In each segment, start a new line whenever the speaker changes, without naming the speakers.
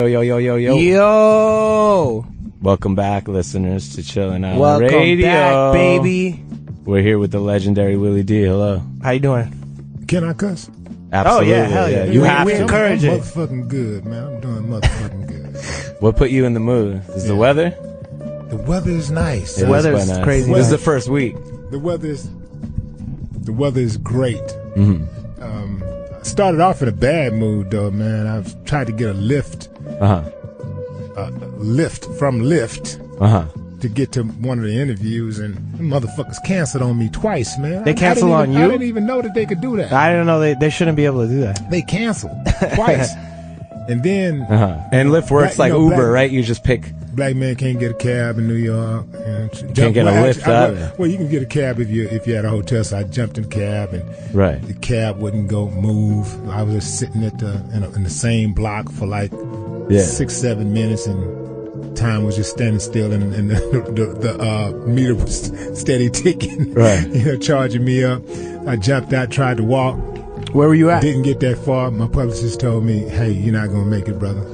Yo.
Welcome back, listeners, to Chillin on
Welcome
Radio.
back, baby.
We're here with the legendary Willie D. Hello.
How you doing?
Can I cuss?
Absolutely.
Oh, yeah, hell yeah.
You have
we
to.
encourage
I'm
it.
motherfucking good, man. I'm doing motherfucking good.
What put you in the mood? Is the weather?
The weather is nice.
The weather is crazy.
This is the first week.
The weather is great.
Mm-hmm.
I started off in a bad mood, though, man. I've tried to get a lift from Lyft to get to one of the interviews, and the motherfuckers canceled on me twice, man.
They canceled on you?
I didn't even know that they could do that.
I didn't know they shouldn't be able to do that.
They canceled twice. And then...
And Lyft works like Uber, right? You just pick...
Black man can't get a cab in New York.
Can't get a lift either.
Well, you can get a cab if you're at a hotel. So I jumped in the cab, and the cab wouldn't move. I was just sitting in the same block for like 6-7 minutes, and time was just standing still, and the meter was steady ticking, charging me up. I jumped out, tried to walk.
Where were you at?
Didn't get that far. My publicist told me, "Hey, you're not gonna make it, brother."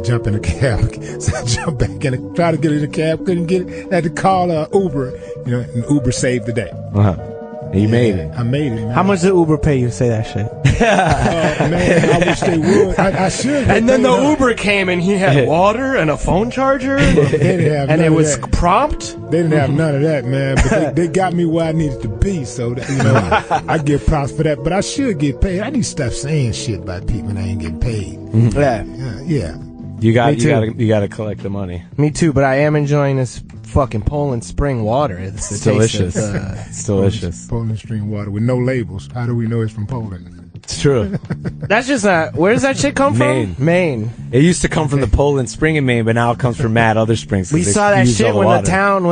Jump in a cab. So I jumped back in and tried to get in the cab, couldn't get it. Had to call Uber, and Uber saved the day.
And you made it.
I made it, man.
How much did Uber pay you to say that shit?
Man, I wish they would. I should.
And then the Uber came and he had water and a phone charger.
They didn't have
and
none
it
of
was
that.
prompt.
They didn't have none of that, man. But they got me where I needed to be. So that, I give props for that. But I should get paid. I need to stop saying shit about people and I ain't getting paid. Yeah.
You got to collect the money.
Me too, but I am enjoying this fucking Poland spring water. It's
delicious. It's delicious.
Poland spring water with no labels. How do we know it's from Poland?
It's true.
That's just not. Where does that shit come from? Maine.
It used to come from the Poland Spring in Maine, but now it comes from mad other springs.
We saw that shit when the town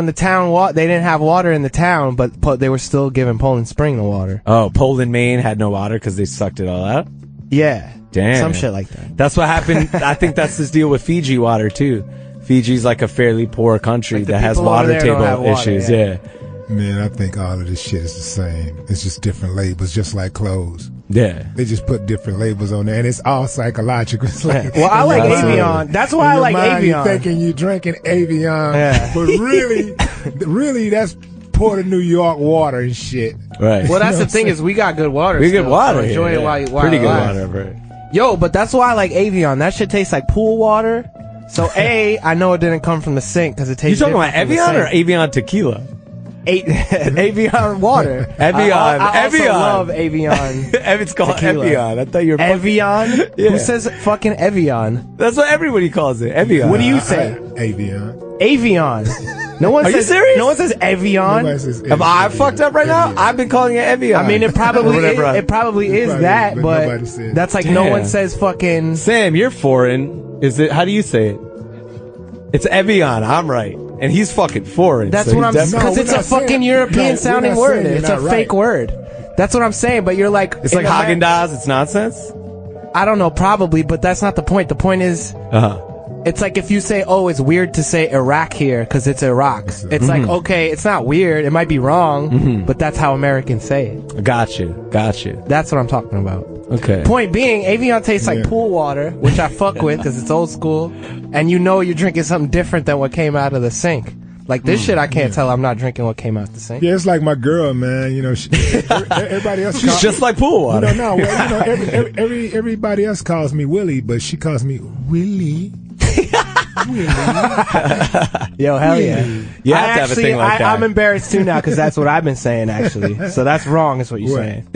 they didn't have water in the town, but they were still giving Poland Spring the water.
Oh, Poland, Maine had no water because they sucked it all out?
Yeah.
Damn.
Some shit like that.
That's what happened. I think that's this deal with Fiji water, too. Fiji's like a fairly poor country that has water table issues. Yeah.
Man, I think all of this shit is the same. It's just different labels, just like clothes.
Yeah.
They just put different labels on there, and it's all psychological. It's like,
well, I like Avion. That's why I like Avion.
You're thinking you're drinking Avion, but really that's Port of New York water and shit.
Right.
Well, that's the thing is we got good water.
We good water.
So enjoy it while
pretty good
lasts.
water, bro.
Yo, but that's why I like Avion. That shit tastes like pool water. So I know it didn't come from the sink because it tastes.
You talking about Evian or Avion tequila?
Avion water.
Evian.
I also
Evian.
love Avion.
It's called
tequila.
Evian. I thought you were
Evian.
Yeah.
Who says fucking Evian?
That's what everybody calls it. Evian.
What do you say?
Avion.
Avion. No one
Are
says.
you serious?
No one says Evian.
Says
Am I fucked up right now? I've been calling it Evian.
I mean, it probably is that, but that's like no one says fucking.
Sam, you're foreign. Is it? How do you say it? It's Evian. I'm right, and he's fucking foreign.
That's
so
what I'm saying. Because it's a fucking European sounding word. It's a fake word. That's what I'm saying. But you're like,
it's like Haagen-Dazs. It's nonsense.
I don't know, probably, but that's not the point. The point is, it's like if you say, "Oh, it's weird to say Iraq here because it's Iraq." It's like, okay, it's not weird. It might be wrong, but that's how Americans say it.
Got you.
That's what I'm talking about.
Okay.
Point being, Avion tastes like pool water, which I fuck with because it's old school, and you know you're drinking something different than what came out of the sink. Like this shit, I can't tell I'm not drinking what came out the sink.
Yeah, it's like my girl, man. Everybody else.
She's just like pool water.
Everybody else calls me Willie, but she calls me Willie.
Yo, hell yeah.
You have to have a thing like that.
I'm embarrassed too now because that's what I've been saying actually. So that's wrong is what you're saying.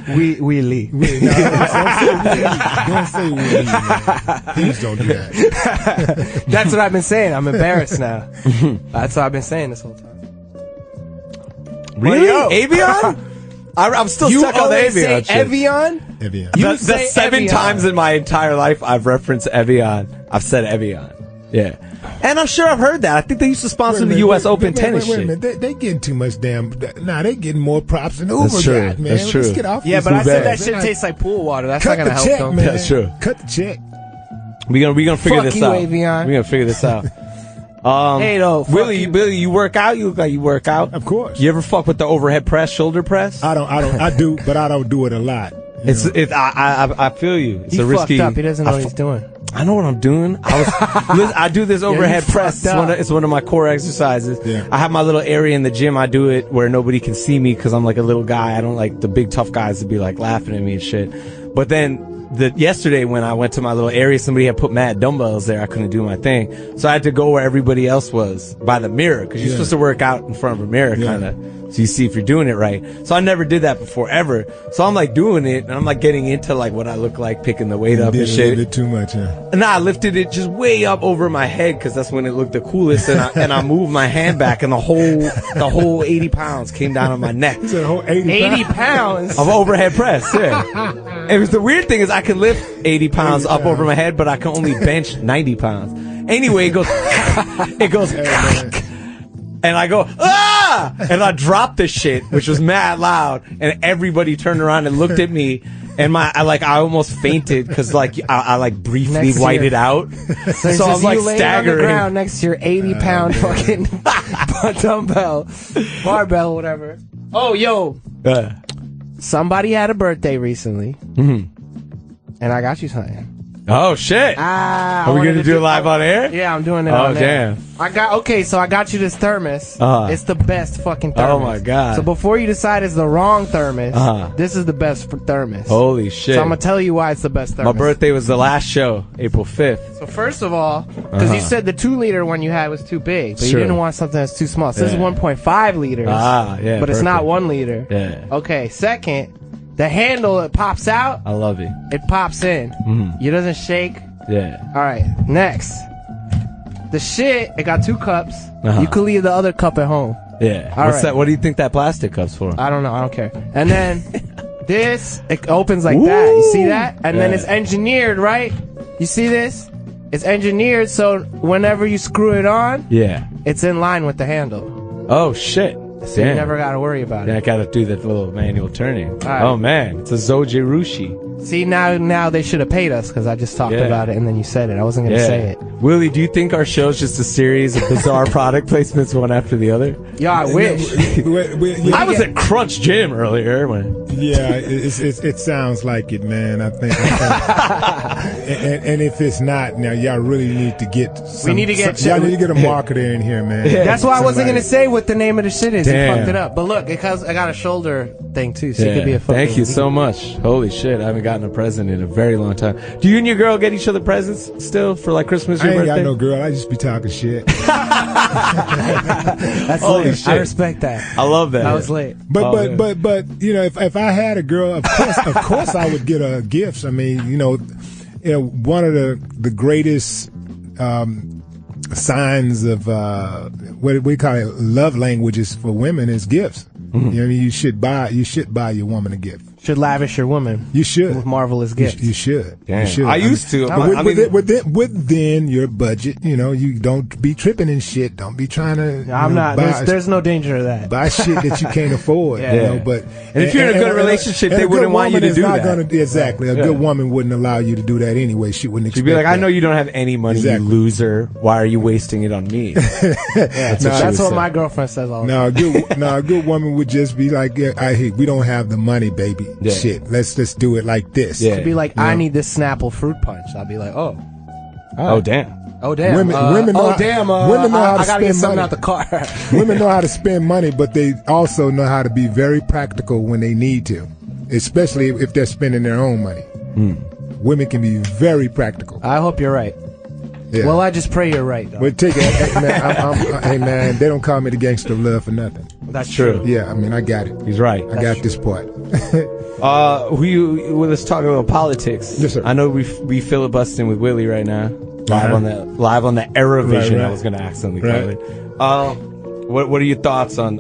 Willie.
Don't say Willie. Please don't do that.
That's what I've been saying. I'm embarrassed now. That's what I've been saying this whole time.
Really? Avion? I'm still stuck on the Avion shit.
Evian?
Evian.
That's 7 times in my entire life I've referenced Evian. I've said Evian. Yeah. And I'm sure I've heard that. I think they used to sponsor the U.S. Open tennis shit.
Wait a minute. They getting too much damn... Nah, they getting more props than Uber
That's true.
got, man.
That's true.
Let's get off
Yeah,
this
but I said
bag.
that shit tastes like pool water. That's
Cut
not going to
the
help
check,
them.
man.
That's true.
Cut the check.
We gonna figure this out.
Avion.
We're gonna figure this out.
Hey, though,
Willie, you work out? You look like you work out.
Of course.
You ever fuck with the overhead press, shoulder press?
I do, but I don't do it a lot.
I feel you. It's a risky.
Fucked up. He doesn't know what he's doing.
I know what I'm doing. I do this overhead press. It's one of my core exercises. Yeah. I have my little area in the gym. I do it where nobody can see me because I'm like a little guy. I don't like the big tough guys to be like laughing at me and shit. But then yesterday when I went to my little area, somebody had put mad dumbbells there. I couldn't do my thing. So I had to go where everybody else was, by the mirror, because you're supposed to work out in front of a mirror, kind of, so you see if you're doing it right. So I never did that before, ever. So I'm like doing it, and I'm like getting into like what I look like, picking the weight up and shit.
You did it too much, huh?
And I lifted it just way up over my head, because that's when it looked the coolest, and I moved my hand back, and the whole 80 pounds came down on my neck.
You said a whole 80
pounds?
Of overhead press, yeah. It was the weird thing is I could lift 80 pounds up over my head, but I can only bench 90 pounds. Anyway, it goes, and I go, ah! And I dropped the shit, which was mad loud, and everybody turned around and looked at me, and I almost fainted, because I briefly whited out. So I was like staggering. On the ground
next to your 80-pound fucking dumbbell, barbell, whatever. Oh, yo. Somebody had a birthday recently, and I got you something.
Oh shit! Are we gonna do it live on air?
Yeah, I'm doing it.
Oh damn!
So I got you this thermos. It's the best fucking thermos.
Oh my god!
So before you decide it's the wrong thermos, this is the best thermos.
Holy shit!
So I'm gonna tell you why it's the best thermos.
My birthday was the last show, April 5th.
So first of all, because you said the 2-liter one you had was too big, but you didn't want something that's too small. So this is 1.5 liters.
Yeah.
But it's not 1 liter.
Yeah.
Okay. Second. The handle, it pops out.
I love it.
It pops in. It doesn't shake.
Yeah.
All right. Next. The shit, it got 2 cups. You could leave the other cup at home.
Yeah.
What's
that? What do you think that plastic cup's for?
I don't know. I don't care. And then this, it opens like that. You see that? And then it's engineered, right? You see this? It's engineered so whenever you screw it on, it's in line with the handle.
Oh, shit.
So you never got to worry about it.
I got to do that little manual turning.
Right.
Oh, man. It's a Zojirushi.
See, now they should have paid us because I just talked about it and then you said it. I wasn't going to say it.
Willie, do you think our show's just a series of bizarre product placements one after the other?
Yeah, I wish.
I was at Crunch Gym earlier.
Yeah, it sounds like it, man. I think and if it's not, now y'all really need to get
y'all need to get
a marketer in here, man.
That's why I wasn't going to say what the name of the shit is. Damn. You fucked it up. But look, because I got a shoulder thing too, so it could be a fucking...
Thank you so much. Holy shit, I haven't gotten a present in a very long time. Do you and your girl get each other presents still for like Christmas or your birthday?
I ain't got no girl. I just be talking shit.
That's holy shit. I respect that.
I love that.
I was late.
But you know, if I had a girl, of course I would get her gifts. I mean, you know, one of the greatest signs of what we call it love languages for women is gifts. You know, you should buy your woman a gift.
Should lavish your woman.
You should
with marvelous gifts.
You should.
Damn.
You should.
I used to.
Within your budget, you know, you don't be tripping and shit. Don't be trying to.
I'm not. There's no danger of that.
Buy shit that you can't afford. You know, but
and if you're in a good relationship, they wouldn't want you to do that.
Exactly. A good woman wouldn't allow you to do that anyway. She wouldn't.
She'd be like, "I know you don't have any money, you loser. Why are you wasting it on me?"
That's what my girlfriend says all the time.
A good woman would just be like, "Hey, we don't have the money, baby. Shit, let's just do it like this."
She'd be like, "I need this Snapple fruit punch." I'll be like, "Oh,
oh damn."
Oh damn!
Women know
women know how to
I gotta
get something
money.
out the car.
Women know how to spend money, but they also know how to be very practical when they need to, especially if they're spending their own money. Women can be very practical.
I hope you're right. Yeah. Well, I just pray you're right, though.
But take it, man. Hey, man, they don't call me the gangster of love for nothing.
That's true.
Yeah, I mean, I got it.
He's right.
I got this part.
Let's talk about politics.
Yes, sir.
I know we filibustering with Willie right now. Live on the Eurovision. Right. I was going to accidentally call it. What are your thoughts on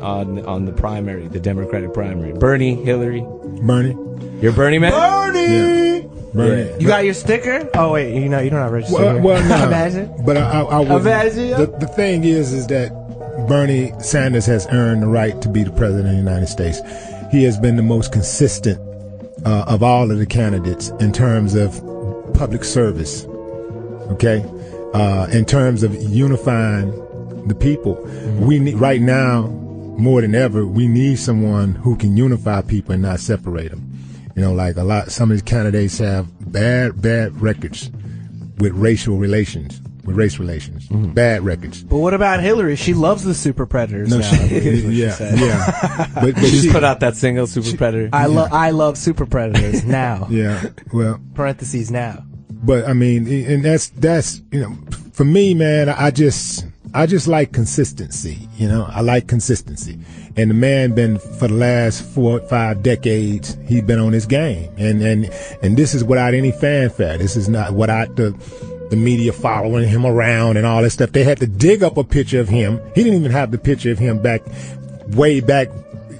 the primary, the Democratic primary? Bernie, Hillary.
Bernie.
You're Bernie, man.
Bernie. Yeah. Bernie.
You got your sticker? Oh wait, you don't have registered.
Well, no.
Imagine.
But I would.
Imagine.
The thing is that Bernie Sanders has earned the right to be the president of the United States. He has been the most consistent of all of the candidates in terms of public service. Okay, in terms of unifying the people, we need right now more than ever. We need someone who can unify people and not separate them. You know, like some of these candidates have bad records with race relations.
Mm-hmm.
Bad records.
But what about Hillary? She loves the super predators.
No,
now.
yeah. But
she's put out that single, Super Predator.
I love super predators now.
Yeah, well,
parentheses now.
But I mean, and that's you know, for me, man, I just like consistency. You know, I like consistency. And the man been for the last 4 or 5 decades, he's been on his game. And this is without any fanfare. This is not without the media following him around and all that stuff. They had to dig up a picture of him. He didn't even have the picture of him way back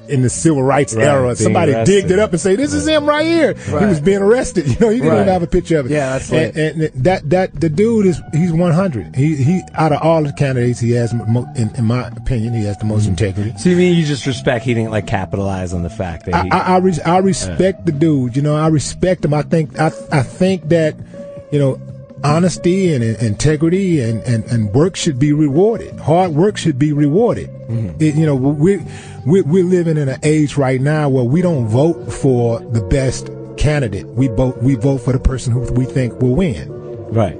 in the civil rights era. Somebody digged it up and say, this is him right here. Right. He was being arrested. You know, he didn't even have a picture of it.
Yeah, that's right.
And the dude he's 100. He out of all the candidates, he has, in my opinion, he has the most integrity.
So you mean you just respect he didn't like capitalize on the fact that he...
I respect the dude. You know, I respect him. I think that, you know, honesty and integrity and work should be rewarded. Hard work should be rewarded. Mm-hmm. You know, we're living in an age right now where we don't vote for the best candidate. We vote for the person who we think will win.
Right.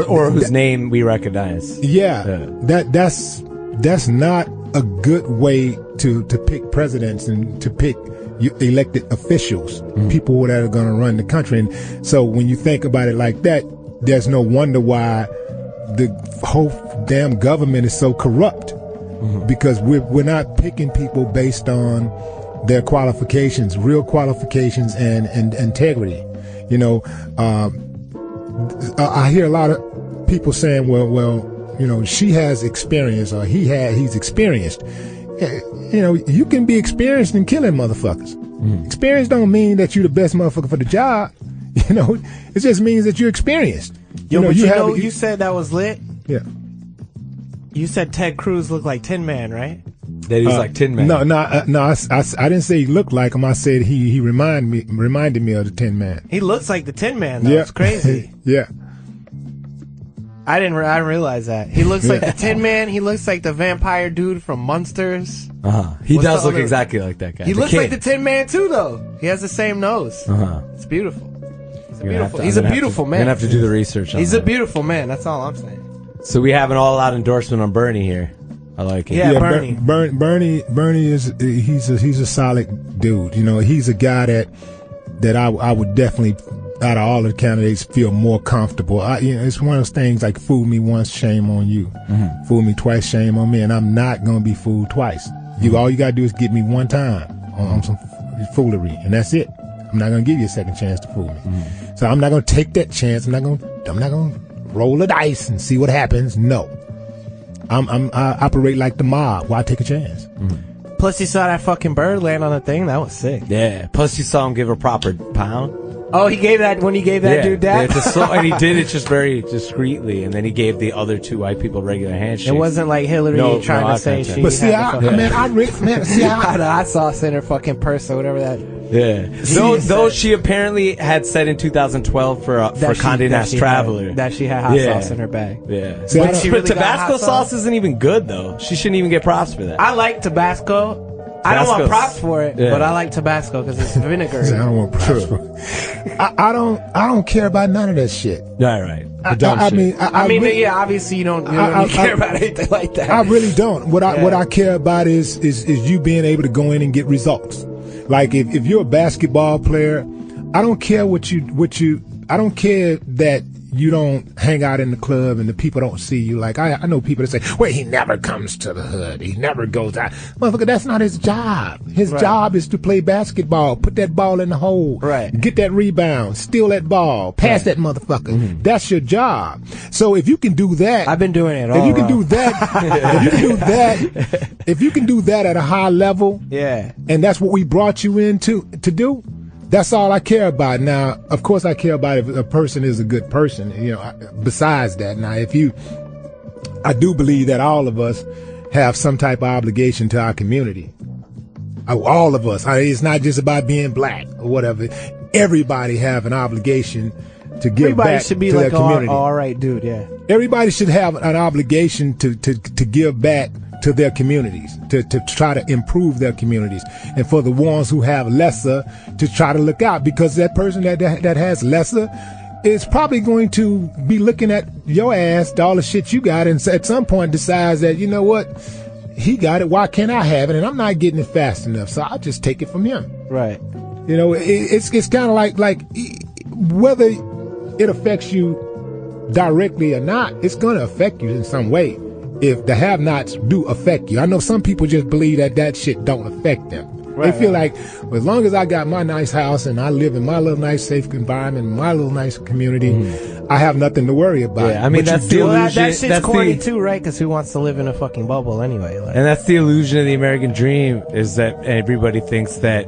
Or whose name we recognize.
Yeah. That's not a good way to pick presidents and to pick elected officials, people that are going to run the country. And so when you think about it like that, there's no wonder why the whole damn government is so corrupt, because we're not picking people based on their qualifications, real qualifications and integrity. You know, I hear a lot of people saying, well, you know, she has experience or he's experienced. You know, you can be experienced in killing motherfuckers. Experience don't mean that you're the best motherfucker for the job. You know, it just means that you're experienced.
You said that was lit.
Yeah.
You said Ted Cruz looked like Tin Man, right?
That he was like Tin Man.
No. I didn't say he looked like him. I said he reminded me of the Tin Man.
He looks like the Tin Man. Though. Yeah. It's crazy.
Yeah.
I didn't realize that. He looks like the Tin Man. He looks like the vampire dude from Munsters.
He does look exactly like that guy.
He looks like the Tin Man too, though. He has the same nose. It's beautiful. He's a beautiful man.
You're gonna have to do the research on
He's
that.
a beautiful man. That's all I'm saying.
So we have an all-out endorsement on Bernie here. I like it.
Yeah, Bernie.
Bernie is he's a solid dude. You know, he's a guy that I would definitely, out of all the candidates, feel more comfortable. You know, it's one of those things like fool me once, shame on you. Fool me twice, shame on me, and I'm not gonna be fooled twice. All you gotta do is get me one time on some foolery, and that's it. I'm not gonna give you a second chance to fool me. So I'm not gonna take that chance. I'm not gonna roll the dice and see what happens. No, I operate like the mob. Why take a chance?
Plus, you saw that fucking bird land on the thing. That was sick.
Yeah. Plus, you saw him give a proper pound.
Oh, he gave that when he gave that dude that?
And he did it just very discreetly, and then he gave the other two white people regular handshakes.
It wasn't like Hillary trying to say she.
But see,
I saw us in her fucking purse or whatever that.
Yeah. Though she apparently had said in 2012 for Condé Nast Traveler
that she had hot sauce in her bag.
Yeah.
See,
but Tabasco sauce isn't even good though. She shouldn't even get props for that.
I like Tabasco. I don't want props for it, but I like Tabasco because it's vinegar.
I don't want props for it. I don't care about none of that shit.
Yeah, right.
I mean,
yeah. Obviously, you don't care about anything like that.
I really don't. What I care about is you being able to go in and get results. Like if you're a basketball player, I don't care I don't care that you don't hang out in the club and the people don't see you. Like I know people that say, well, he never comes to the hood. He never goes out. Motherfucker, that's not his job. His job is to play basketball, put that ball in the hole, get that rebound, steal that ball, pass that motherfucker. That's your job. So if you can do that,
I've been doing it all.
If you can do that, if you can do that at a high level, and that's what we brought you in to do. That's all I care about. Now, of course, I care about if a person is a good person. You know, besides that, now, I do believe that all of us have some type of obligation to our community. All of us. It's not just about being black or whatever. Everybody have an obligation to give back to their community.
All right, dude. Yeah.
Everybody should have an obligation to give back to their communities, to try to improve their communities, and for the ones who have lesser to try to look out, because that person that has lesser is probably going to be looking at your ass, all the shit you got, and at some point decides that, you know what, he got it, why can't I have it? And I'm not getting it fast enough, so I'll just take it from him.
Right.
You know, it's kind of like whether it affects you directly or not, it's going to affect you in some way. If the have-nots do affect you, I know some people just believe that shit don't affect them. Right, they feel like, well, as long as I got my nice house and I live in my little nice safe environment, my little nice community, I have nothing to worry about.
Yeah, I mean, that's the illusion.
That shit's corny too, right? Because who wants to live in a fucking bubble anyway? Like.
And that's the illusion of the American dream, is that everybody thinks that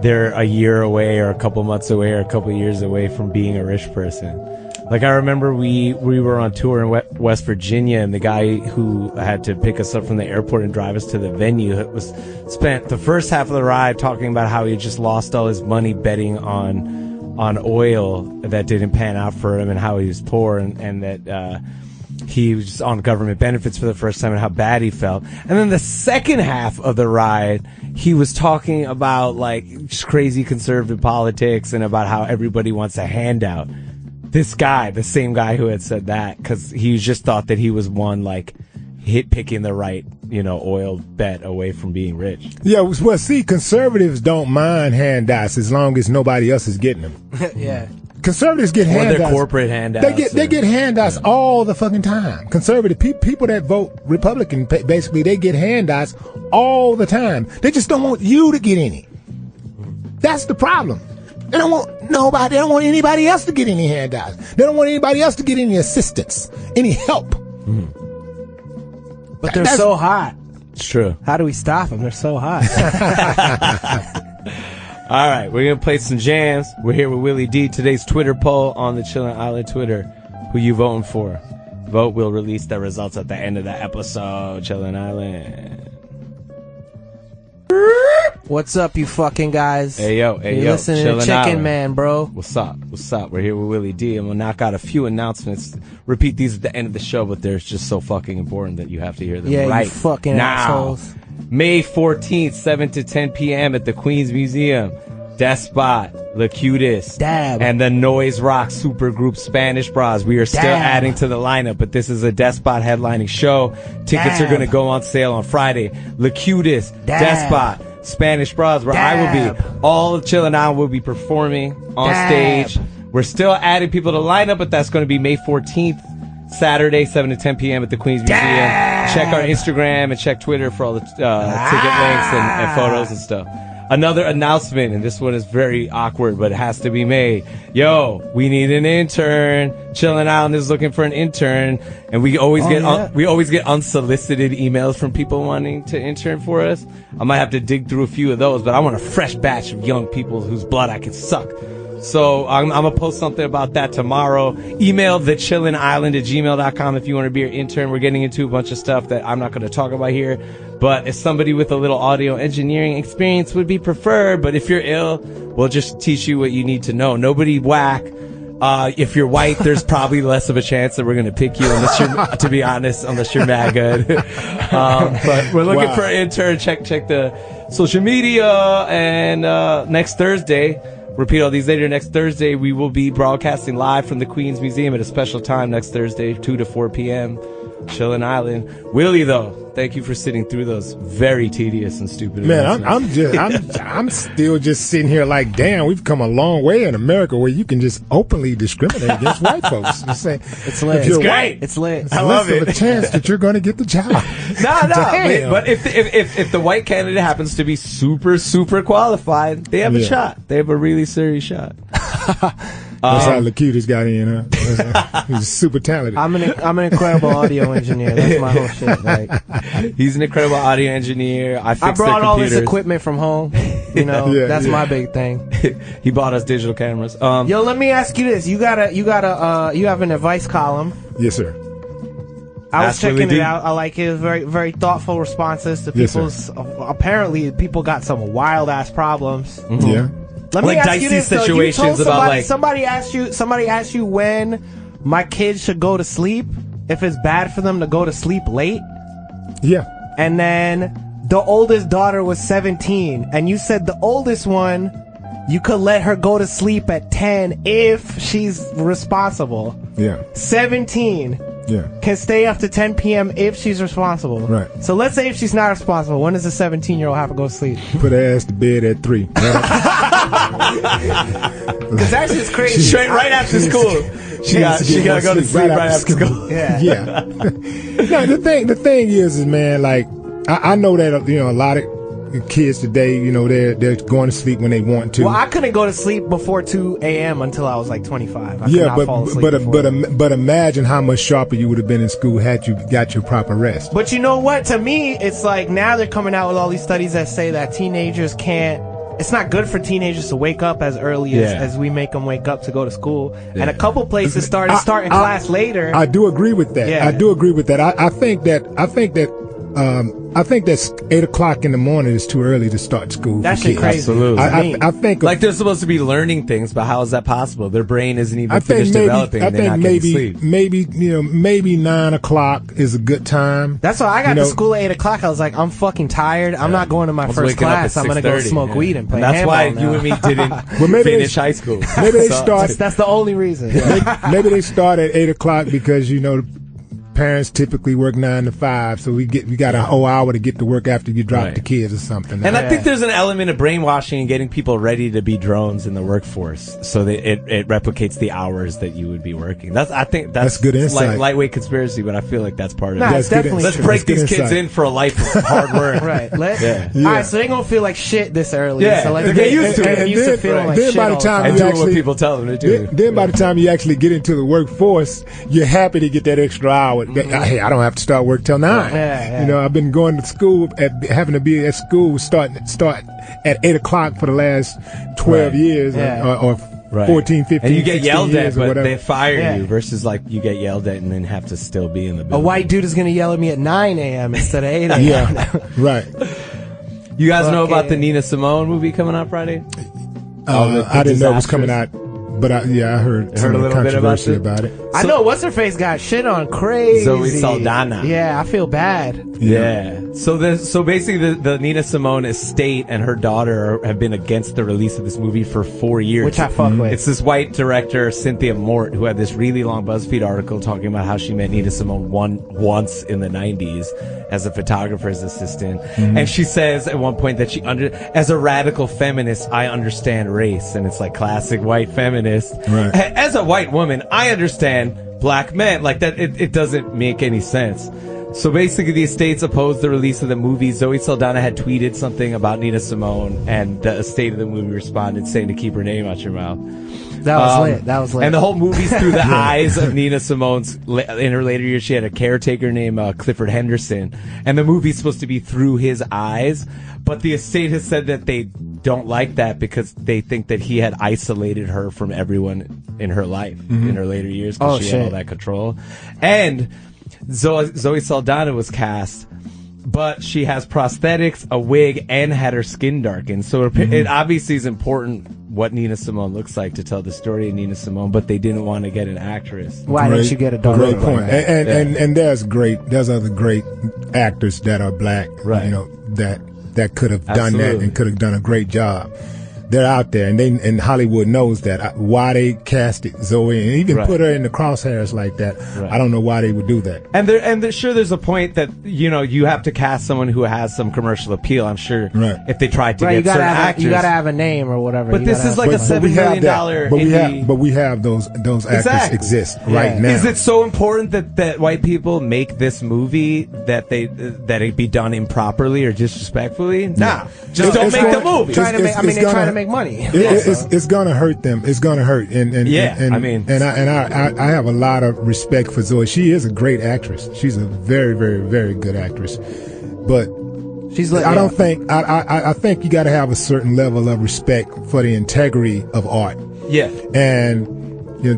they're a year away or a couple months away or a couple years away from being a rich person. Like, I remember we were on tour in West Virginia, and the guy who had to pick us up from the airport and drive us to the venue spent the first half of the ride talking about how he just lost all his money betting on oil that didn't pan out for him, and how he was poor, and that he was on government benefits for the first time and how bad he felt. And then the second half of the ride, he was talking about like just crazy conservative politics and about how everybody wants a handout. This guy, the same guy who had said that, because he just thought that he was one, like, picking the right, oil bet away from being rich.
Yeah, well, see, conservatives don't mind handouts as long as nobody else is getting them.
Yeah.
Conservatives get handouts.
Or their corporate handouts.
They get handouts all the fucking time. Conservative people that vote Republican, basically, they get handouts all the time. They just don't want you to get any. That's the problem. They don't want nobody. They don't want anybody else to get any handouts. They don't want anybody else to get any assistance, any help.
But they're so hot.
It's true.
How do we stop them? They're so hot.
All right, we're gonna play some jams. We're here with Willie D. Today's Twitter poll on the Chillin Island Twitter: who you voting for? Vote. We'll release the results at the end of the episode. Chillin Island.
What's up, you fucking guys?
Hey yo,
You're listening to Chicken
Island.
Man, bro.
What's up? We're here with Willie D, and we'll knock out a few announcements. Repeat these at the end of the show, but they're just so fucking important that you have to hear them right
you fucking
now.
assholes.
May 14th, 7 to 10 p.m. at the Queens Museum. Despot, Lakutis,
Dab,
and the Noise Rock supergroup Spanish Bras. We are still adding to the lineup, but this is a Despot headlining show. Tickets are going to go on sale on Friday. Lakutis, Despot, Spanish Bras, where I will be. All of Chillin' Out will be performing on stage. We're still adding people to the lineup, but that's going to be May 14th, Saturday, 7 to 10 p.m. at the Queens Museum. Check our Instagram and check Twitter for all the ticket links and photos and stuff. Another announcement, and this one is very awkward, but it has to be made. Yo, we need an intern. Chillin' Island is looking for an intern, and we always get unsolicited emails from people wanting to intern for us. I might have to dig through a few of those, but I want a fresh batch of young people whose blood I can suck. So I'm gonna post something about that tomorrow. Email thechillinisland@gmail.com if you want to be our intern. We're getting into a bunch of stuff that I'm not going to talk about here, but if somebody with a little audio engineering experience would be preferred. But if you're ill, we'll just teach you what you need to know. Nobody whack. If you're white, there's probably less of a chance that we're going to pick you, unless you're, to be honest, unless you're mad good. But we're looking for an intern. Check the social media, and next Thursday, repeat all these later. Next Thursday, we will be broadcasting live from the Queens Museum at a special time next Thursday, 2 to 4 p.m. Chillin' Island. Willie, though, thank you for sitting through those very tedious and stupid.
Man, I'm still just sitting here like, damn, we've come a long way in America where you can just openly discriminate against white folks. Just say,
it's lit.
It's
great. It's lit.
I love it. A chance that you're going to get the job.
No. But if the white candidate happens to be super, super qualified, they have a shot. They have a really serious shot.
That's how Lakutis got in, huh? He's super talented.
I'm an incredible audio engineer. That's my whole shit. Like,
he's an incredible audio engineer. I
brought all this equipment from home. That's my big thing.
He bought us digital cameras.
Yo, let me ask you this: you have an advice column.
Yes, sir.
I was checking it out. I like his very, very thoughtful responses to people's. Apparently, people got some wild ass problems.
Mm-hmm. Yeah.
Let me ask you this,
situations about like
somebody asked you when my kids should go to sleep, if it's bad for them to go to sleep late.
Yeah.
and then the oldest daughter was 17, and you said the oldest one, you could let her go to sleep at 10 if she's responsible.
Yeah.
17 can stay up to 10 p.m. if she's responsible.
Right.
So let's say if she's not responsible, when does a 17-year-old have to go to sleep?
Put her ass to bed at 3.
Because that's just crazy.
Straight right after school. She gotta go to sleep right after school.
Yeah.
No, the thing is, man, like, I know that, a lot of kids today, they're going to sleep when they want to.
Well, I couldn't go to sleep before 2 a.m. until I was like 25. I could not fall asleep
but imagine how much sharper you would have been in school had you got your proper rest.
But you know what? To me, it's like now they're coming out with all these studies that say that teenagers can't. It's not good for teenagers to wake up as early as we make them wake up to go to school. Yeah. And a couple places starting class later.
I do agree with that. Yeah. I do agree with that. I think that 8 o'clock in the morning is too early to start school.
That's crazy.
Absolutely.
I think
like they're supposed to be learning things, but how is that possible? Their brain isn't even finished developing.
I think maybe 9 o'clock is a good time.
That's why I got to school at 8 o'clock. I was like, I'm fucking tired. I'm not going to my first class. I'm gonna go smoke weed and play.
That's why you and me didn't finish high school.
Maybe they start.
That's the only reason.
Maybe they start at 8 o'clock because parents typically work 9 to 5, so we got a whole hour to get to work after you drop the kids or something.
And I think there's an element of brainwashing and getting people ready to be drones in the workforce, so that it replicates the hours that you would be working. I think that's
good insight.
Like lightway conspiracy, but I feel like that's part of it.
That's definitely
Let's break these kids in for a life of hard work.
Right. All right, so they gonna feel like shit this early.
Yeah.
So let's
get used to it.
Get used to feeling like shit.
By the time
do what people tell them to do.
Then by the time you actually get into the workforce, you're happy to get that extra hour. Hey, I don't have to start work till 9. I've been going to school having to be at school start at 8 o'clock for the last 12 years or 14, 15,
and you get yelled at, but
whatever.
they fire you versus like you get yelled at and then have to still be in the building.
A white dude is gonna yell at me at 9 a.m. instead of 8 a.m.
Yeah, right.
You guys know about the Nina Simone movie coming out Friday?
I didn't know it was coming out. But I heard some
a little
controversy
bit
about it.
I know what's her face got shit on crazy.
Zoe Saldana.
Yeah, I feel bad.
Yeah. So basically the Nina Simone estate and her daughter have been against the release of this movie for 4 years.
Which I fuck with.
It's this white director, Cynthia Mort, who had this really long BuzzFeed article talking about how she met Nina Simone once in the 90s as a photographer's assistant. And she says at one point that as a radical feminist, I understand race. And it's like classic white feminist.
Right.
As a white woman, I understand black men. Like that, it doesn't make any sense. So basically, the estates opposed the release of the movie. Zoe Saldana had tweeted something about Nina Simone, and the estate of the movie responded saying to keep her name out your mouth.
That was lit.
And the whole movie's through the eyes of Nina Simone's. In her later years, she had a caretaker named Clifford Henderson, and the movie's supposed to be through his eyes. But the estate has said that they don't like that because they think that he had isolated her from everyone in her life in her later years because she had all that control. And Zoe Saldana was cast, but she has prosthetics, a wig, and had her skin darkened. So it obviously is important what Nina Simone looks like to tell the story of Nina Simone, but they didn't want to get an actress.
Why didn't you get a daughter?
Great point. And there's other great actors that are black,
right?
That could have done that and could have done a great job. They're out there, and Hollywood knows that. Why they casted Zoe and even put her in the crosshairs like that, I don't know why they would do that.
And sure, there's a point that you have to cast someone who has some commercial appeal. I'm sure if they tried to get certain actors,
you gotta have a name or whatever.
But this is like a $7 million indie.
But we have those actors exist right now.
Is it so important that white people make this movie that it be done improperly or disrespectfly? Nah, just don't make the movie.
They're trying to make money.
It's gonna hurt them. It's gonna hurt. I have a lot of respect for Zoe. She is a great actress. She's a very, very, very good actress. But I think you got to have a certain level of respect for the integrity of art.
Yeah.
And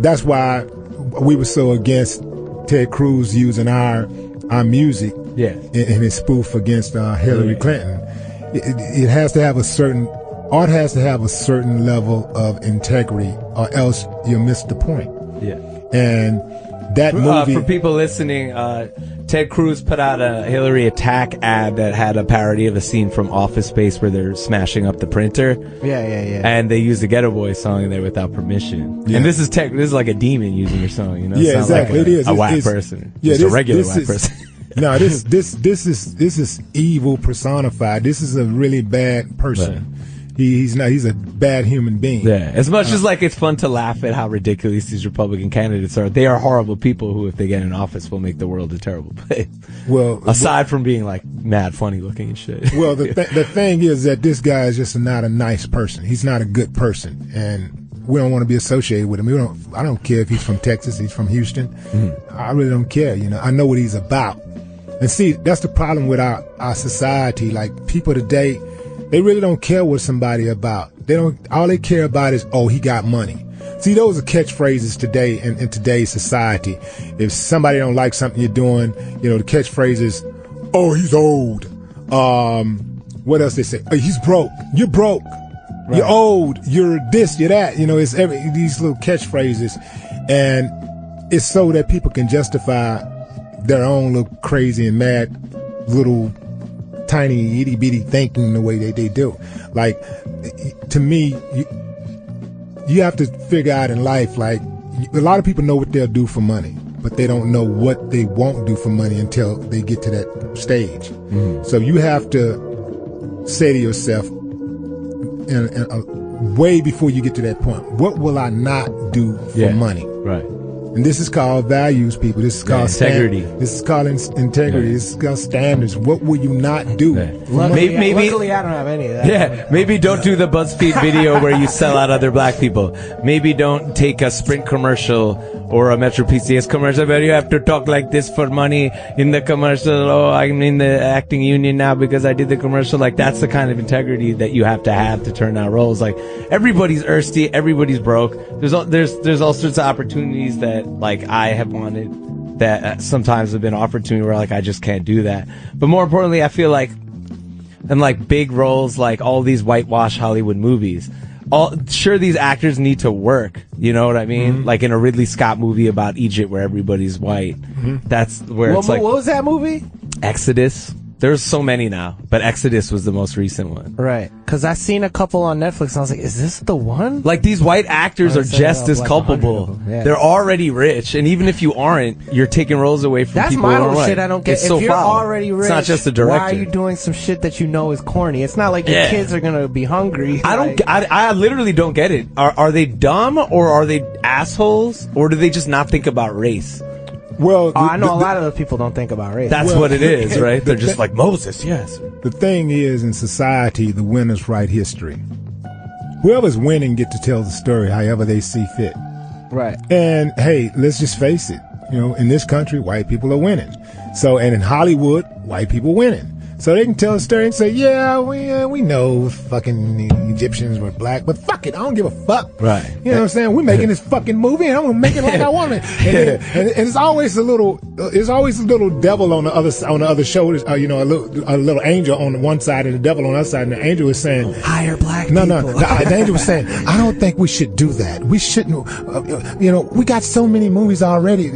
that's why we were so against Ted Cruz using our music in his spoof against Hillary Clinton. It has to have art has to have a certain level of integrity, or else you'll miss the point.
Yeah.
And that movie,
for people listening, Ted Cruz put out a Hillary attack ad that had a parody of a scene from Office Space where they're smashing up the printer.
Yeah.
And they used the Ghetto Boys song in there without permission. Yeah. And this is like a demon using your song, you know?
Yeah, exactly.
Like
it is.
A whack person.
Yeah,
just a regular whack person.
No, this is evil personified. This is a really bad person. Right. He's a bad human being.
Yeah. As much as like it's fun to laugh at how ridiculous these Republican candidates are, they are horrible people who, if they get in office, will make the world a terrible place. Well, aside from being like mad funny looking and shit.
Well, the thing is that this guy is just not a nice person. He's not a good person, and we don't want to be associated with him. I don't care if he's from Texas, he's from Houston. Mm-hmm. I really don't care. You know, I know what he's about. And see, that's the problem with our society. Like, people today, they really don't care what somebody about. All they care about is, oh, he got money. See, those are catchphrases today in today's society. If somebody don't like something you're doing, you know, the catchphrase is, oh, he's old. What else they say? Oh, he's broke. You're broke. Right. You're old. You're this, you're that. You know, it's these little catchphrases. And it's so that people can justify their own little crazy and mad little tiny itty bitty thinking the way they do. Like, to me, you have to figure out in life, like, a lot of people know what they'll do for money, but they don't know what they won't do for money until they get to that stage. Mm-hmm. So you have to say to yourself, way before you get to that point, what will I not do for money? Right. And this is called values, people. This is called
integrity.
This is called integrity. Yeah. This is called standards. What will you not do? Yeah.
Luckily, I don't have any of that.
Yeah, maybe don't do the BuzzFeed video where you sell out other black people. Maybe don't take a Sprint commercial or a Metro PCS commercial where you have to talk like this for money in the commercial. Oh, I'm in the acting union now because I did the commercial. Like, that's the kind of integrity that you have to turn down roles. Like, everybody's thirsty, everybody's broke. There's all sorts of opportunities that, like, I have wanted that sometimes have been offered to me where, like, I just can't do that. But more importantly, I feel like in, like, big roles, like all these whitewash Hollywood movies, sure, these actors need to work, you know what I mean? Mm-hmm. Like in a Ridley Scott movie about Egypt where everybody's white. Mm-hmm. That's where it's like...
What was that movie?
Exodus. There's so many now, but Exodus was the most recent one.
Right. Because I seen a couple on Netflix, and I was like, is this the one?
Like, these white actors are just as culpable. Yeah. They're already rich, and even if you aren't, you're taking roles away from people who are white.
That's my whole shit I don't get. If you're already rich,
it's not just the director.
Why are you doing some shit that you know is corny? It's not like your kids are going to be hungry.
I literally don't get it. Are they dumb, or are they assholes, or do they just not think about race?
Well,
I know a lot of those people don't think about race.
That's what it is, right? They're just like Moses, yes.
The thing is, in society, the winners write history. Whoever's winning get to tell the story however they see fit.
Right.
And hey, let's just face it. You know, in this country, white people are winning. So, and in Hollywood, white people winning. So they can tell a story and say, yeah, we know fucking Egyptians were black, but fuck it, I don't give a fuck.
Right.
You know what I'm saying? We're making this fucking movie, and I'm gonna make it like I want it. And it's always a little devil on the other shoulders. You know, a little angel on one side and the devil on the other side, and the angel is saying,
hire black people.
No, the angel was saying, I don't think we should do that. We shouldn't. You know, we got so many movies already.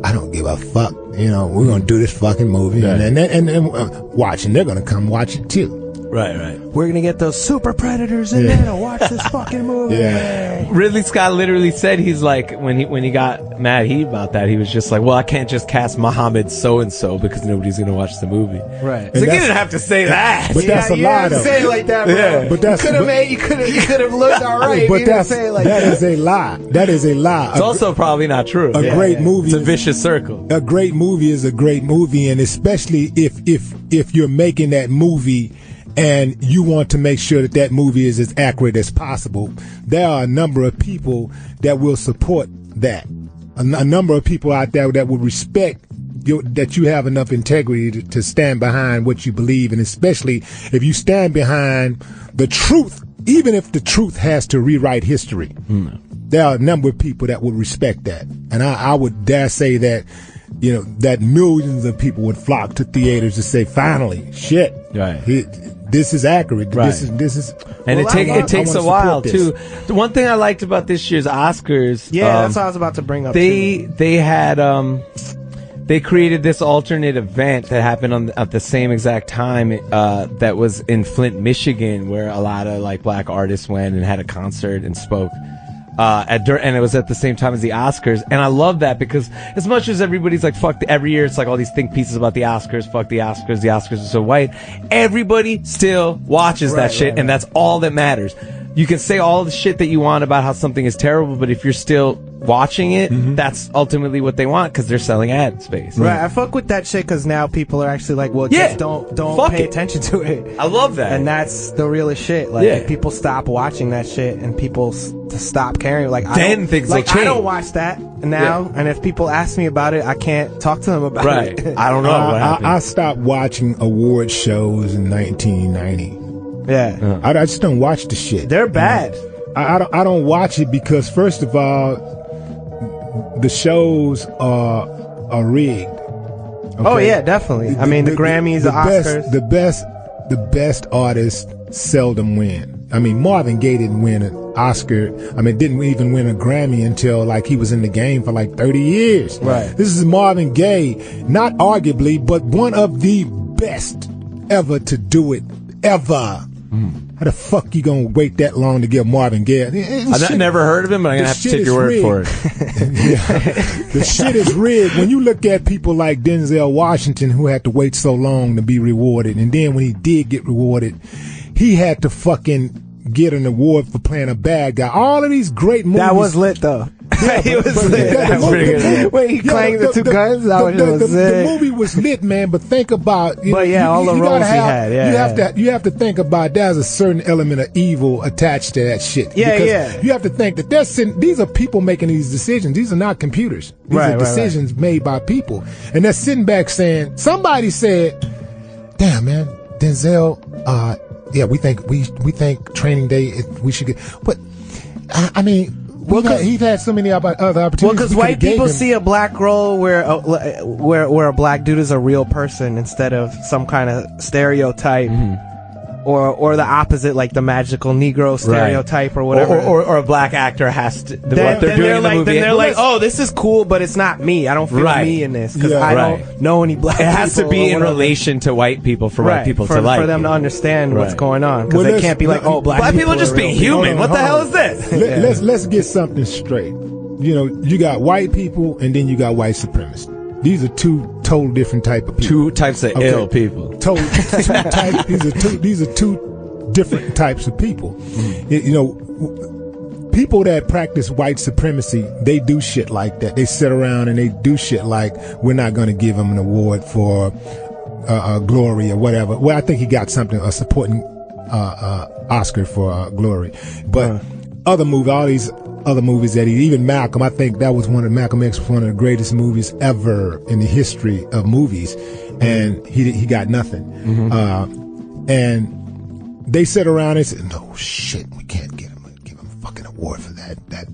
I don't give a fuck. You know, we're gonna do this fucking movie, right. and watch, and they're gonna come watch it too.
Right.
We're gonna get those super predators in there to watch this fucking movie.
Yeah. Ridley Scott literally said, he's like, when he got mad about that, he was just like, well, I can't just cast Muhammad so and so because nobody's gonna watch the movie.
Right.
So you didn't have to say that.
But that's a lie, though.
Say it like that, bro. Yeah.
But that's
you could have looked all right.
But that is a lie. That is a lie.
It's also probably not true.
A great movie.
It's a vicious circle.
A great movie is a great movie, and especially if you're making that movie and you want to make sure that movie is as accurate as possible, there are a number of people that will support that. A number of people out there that will respect that you have enough integrity to stand behind what you believe, and especially if you stand behind the truth, even if the truth has to rewrite history. There are a number of people that would respect that. And I would dare say that, you know, that millions of people would flock to theaters to say, finally, shit. Right. This is accurate. Right. This is,
and it takes a while too. The one thing I liked about this year's Oscars,
that's what I was about to bring up.
They had they created this alternate event that happened at the same exact time that was in Flint, Michigan, where a lot of like black artists went and had a concert and spoke. And it was at the same time as the Oscars, and I love that because as much as everybody's like every year it's like all these think pieces about the Oscars, fuck the Oscars are so white, everybody still watches that shit, and that's all that matters. You can say all the shit that you want about how something is terrible, but if you're still watching it, that's ultimately what they want because they're selling ad space.
Right, I fuck with that shit because now people are actually like, well, just don't pay attention to it.
I love that.
And that's the realest shit. Like, people stop watching that shit and people stop caring. Like,
then things will change.
I don't watch that now, and if people ask me about it, I can't talk to them about it.
I don't know what happened.
I stopped watching award shows in 1990.
Yeah.
I just don't watch the shit.
They're bad.
I don't watch it because, first of all, the shows are rigged. Okay?
Oh yeah, definitely. I mean, the Grammys, the Oscars.
The best artists seldom win. I mean, Marvin Gaye didn't win an Oscar. I mean, didn't even win a Grammy until like he was in the game for like 30 years.
Right.
This is Marvin Gaye, not arguably, but one of the best ever to do it ever. How the fuck you gonna wait that long to give Marvin Gaye?
I've never heard of him, but I'm gonna have to take your word for it.
The shit is rigged. When you look at people like Denzel Washington, who had to wait so long to be rewarded, and then when he did get rewarded, he had to fucking get an award for playing a bad guy. All of these great movies.
That was lit though.
Yeah,
he was lit. That's pretty good. Wait, he clanged the two guns?
The movie was lit, man, but think about...
all the roles he had.
You have to think about there's a certain element of evil attached to that shit.
Yeah.
You have to think that these are people making these decisions. These are not computers. These are decisions made by people. And they're sitting back saying, somebody said, damn, man, Denzel, we think Training Day, we should get... But, I mean... he's had so many other opportunities.
Well, because white people see a black role where a black dude is a real person instead of some kind of stereotype, or the opposite, like the magical Negro stereotype or whatever.
Or a black actor has to. What they're doing in the movie.
Then they're like, oh, this is cool, but it's not me. I don't feel me in this because I don't know any black people.
It has to be in relation to white people for white people to like.
For them to understand what's going on. Because they can't be like, oh, black people
are just being human. What the hell is this?
Let's get something straight. You know, you got white people and then you got white supremacists. These are two total different type of people.
Two types of ill people.
These are two different types of people. You know, people that practice white supremacy, they do shit like that. They sit around and they do shit like, we're not going to give him an award for Glory or whatever. Well, I think he got something, a supporting Oscar for Glory. But other movies, all these other movies that even Malcolm, I think that was Malcolm X was one of the greatest movies ever in the history of movies, and he got nothing. And they sit around and said, no shit, we can't give him a fucking award for that. That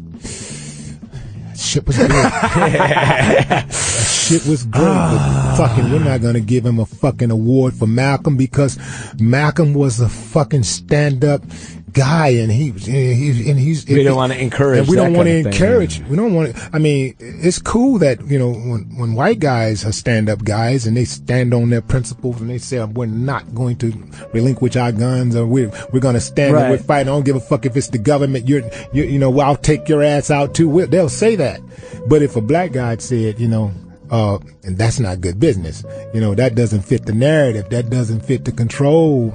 shit was good. That shit was good. But fucking, we're not gonna give him a fucking award for Malcolm because Malcolm was a fucking stand-up guy, and we
don't want to encourage.
And we don't want to encourage. We don't want to. I mean, it's cool that when white guys are stand-up guys and they stand on their principles and they say we're not going to relinquish our guns or we're going to stand and we're fighting. I don't give a fuck if it's the government. Well, I'll take your ass out too. They'll say that. But if a black guy said, and that's not good business. That doesn't fit the narrative. That doesn't fit the control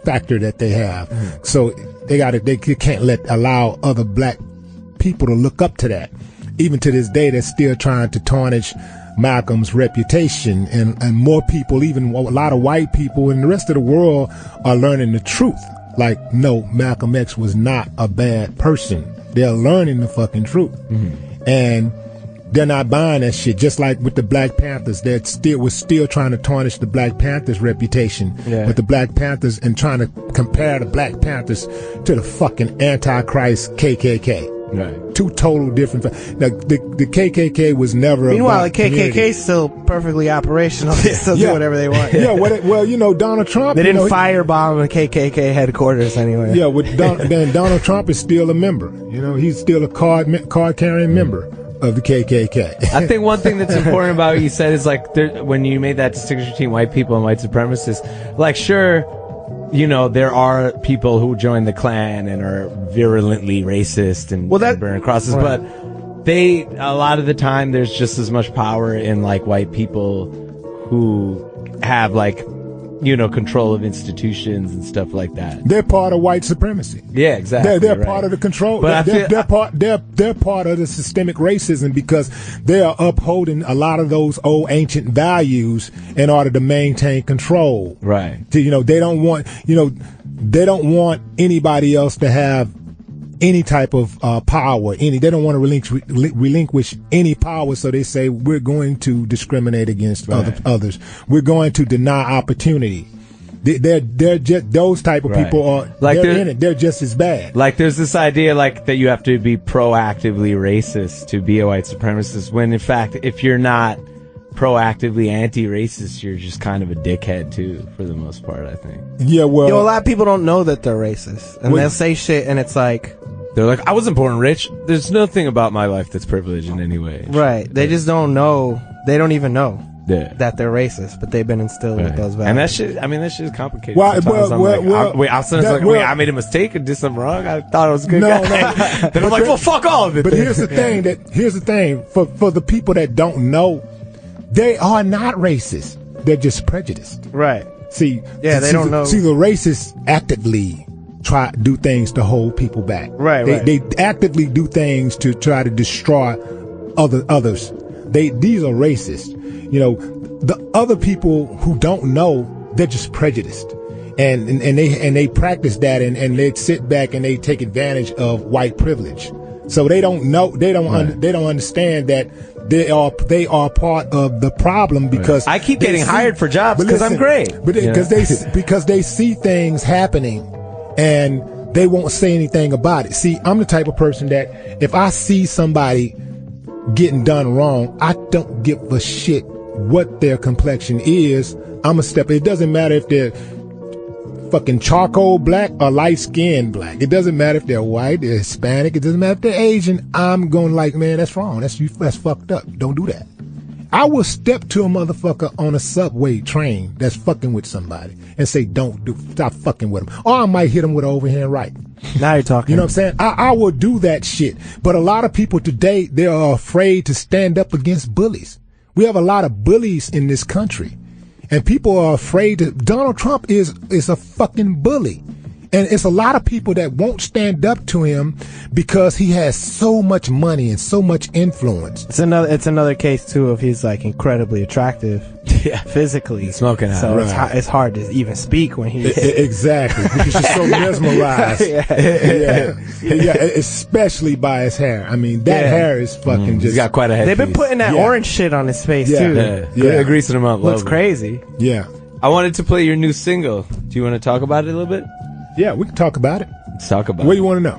factor that they have. So they can't allow other black people to look up to that. Even to this day, they're still trying to tarnish Malcolm's reputation, and more people, even a lot of white people in the rest of the world, are learning the truth. Like, no, Malcolm X was not a bad person. They're learning the fucking truth. And they're not buying that shit. Just like with the Black Panthers, was still trying to tarnish the Black Panthers' reputation with the Black Panthers and trying to compare the Black Panthers to the fucking Antichrist KKK. Right. Two total different. Now, the KKK was never.
Meanwhile, the KKK is still perfectly operational. They still do whatever they want.
Donald Trump.
They didn't firebomb the KKK headquarters anyway.
Yeah, then Donald Trump is still a member. He's still a card carrying member. of the KKK.
I think one thing that's important about what you said is like when you made that distinction between white people and white supremacists, like sure, you know, there are people who join the Klan and are virulently racist and burn crosses, right. But a lot of the time there's just as much power in like white people who have like, you know, control of institutions and stuff like that.
They're part of white supremacy.
Yeah, exactly.
They're part of the control. But they're part of the systemic racism because they are upholding a lot of those old ancient values in order to maintain control.
Right.
You know, they don't want anybody else to have any type of power. They don't want to relinquish any power, so they say we're going to discriminate against others. We're going to deny opportunity. They're just those type of people are like they're in it. They're just as bad.
Like there's this idea like that you have to be proactively racist to be a white supremacist. When in fact, if you're not proactively anti-racist, you're just kind of a dickhead too, for the most part, I think.
Yeah, well,
a lot of people don't know that they're racist, and they'll say shit, and it's like
they're like, I wasn't born rich. There's nothing about my life that's privileged in any way.
Right? They just don't know. They don't even know that they're racist, but they've been instilled with those values.
And that shit, I mean, that shit is complicated.
I
made a mistake and did something wrong. I thought I was a good
guy.
Then I'm like, well, fuck all of it.
But here's the thing. For the people that don't know, they are not racist. They're just prejudiced.
Right.
They
don't know.
See, the racists actively try to do things to hold people back.
Right.
They actively do things to try to destroy others. These are racist. You know, the other people who don't know, they're just prejudiced. And they practice that and they sit back and they take advantage of white privilege. So they don't know, they don't understand that they are part of the problem because
I keep getting hired for jobs because I'm great.
But because they see things happening and they won't say anything about it. See, I'm the type of person that if I see somebody getting done wrong, I don't give a shit what their complexion is. I'm a step. It doesn't matter if they're fucking charcoal black or light skinned black. It doesn't matter if they're white, they're Hispanic. It doesn't matter if they're Asian. I'm going like, man, that's wrong. That's fucked up. Don't do that. I will step to a motherfucker on a subway train that's fucking with somebody and say, stop fucking with him. Or I might hit him with an overhand right.
Now you're talking.
You know what I'm saying? I will do that shit. But a lot of people today, they are afraid to stand up against bullies. We have a lot of bullies in this country. And people are afraid to. Donald Trump is a fucking bully. And it's a lot of people that won't stand up to him because he has so much money and so much influence.
It's another case too of he's like incredibly attractive, physically,
smoking hot.
So it's hard to even speak when he's
exactly because you're so mesmerized. Especially by his hair. I mean, that hair is fucking just.
He's got quite a head.
They've been putting that orange shit on his face too.
Yeah, greasing him up.
Looks crazy.
Yeah.
I wanted to play your new single. Do you want to talk about it a little bit?
Yeah, we can talk about it.
Let's talk about it.
What do you want to know?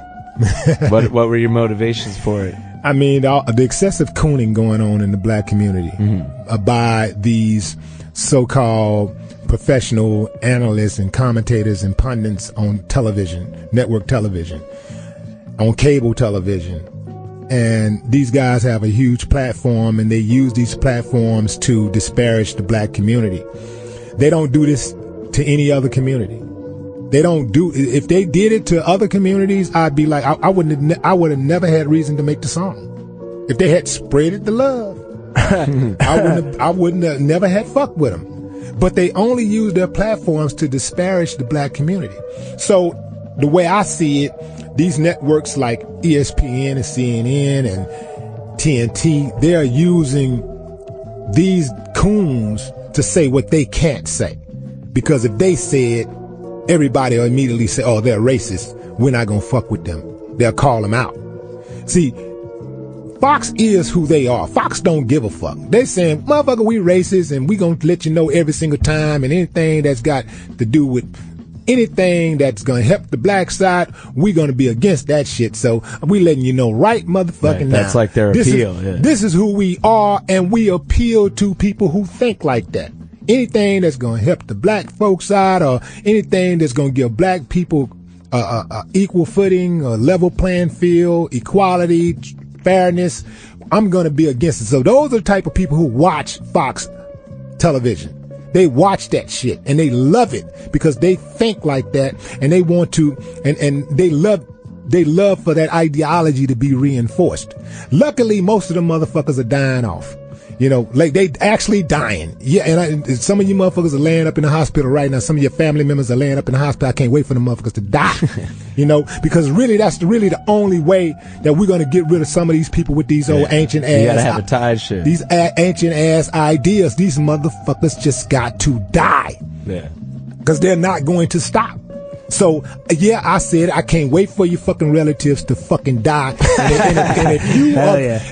What were your motivations for it?
I mean, the excessive cooning going on in the black community by these so-called professional analysts and commentators and pundits on television, network television, on cable television. And these guys have a huge platform and they use these platforms to disparage the black community. They don't do this to any other community. They don't do. If they did it to other communities, I'd be like, I would have never had reason to make the song. If they had spreaded the love, I wouldn't have never had fuck with them. But they only use their platforms to disparage the black community. So the way I see it, these networks like ESPN and CNN and TNT, they are using these coons to say what they can't say. Because if they say it, everybody will immediately say, oh, they're racist. We're not going to fuck with them. They'll call them out. See, Fox is who they are. Fox don't give a fuck. They're saying, motherfucker, we racist and we going to let you know every single time, and anything that's got to do with anything that's going to help the black side, we're going to be against that shit. So we letting you know right motherfucking now.
That's like their appeal.
This is who we are, and we appeal to people who think like that. Anything that's going to help the black folks out, or anything that's going to give black people equal footing, a level playing field, equality, fairness, I'm going to be against it. So those are the type of people who watch Fox television. They watch that shit and they love it because they think like that and they want to, and they love for that ideology to be reinforced. Luckily, most of the motherfuckers are dying off. You know, like they actually dying. Yeah, and some of you motherfuckers are laying up in the hospital right now. Some of your family members are laying up in the hospital. I can't wait for the motherfuckers to die. You know, because really that's really the only way that we're going to get rid of some of these people with these old ancient ass.
You gotta have a tide shit.
These ancient ass ideas. These motherfuckers just got to die.
Yeah.
Because they're not going to stop. So, yeah, I said I can't wait for your fucking relatives to fucking die. And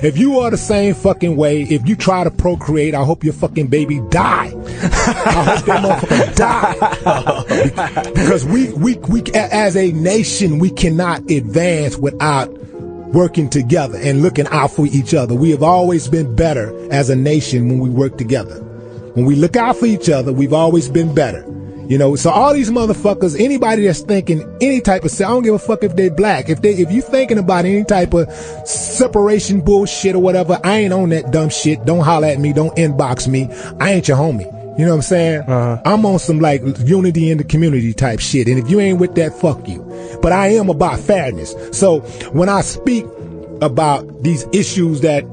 if you are the same fucking way, if you try to procreate, I hope your fucking baby die. I hope that motherfucker die. Because we as a nation, we cannot advance without working together and looking out for each other. We have always been better as a nation when we work together. When we look out for each other, we've always been better. You know, so all these motherfuckers, anybody that's thinking any type of, I don't give a fuck if they black. If you thinking about any type of separation bullshit or whatever, I ain't on that dumb shit. Don't holler at me. Don't inbox me. I ain't your homie. You know what I'm saying? I'm on some like unity in the community type shit. And if you ain't with that, fuck you. But I am about fairness. So when I speak about these issues that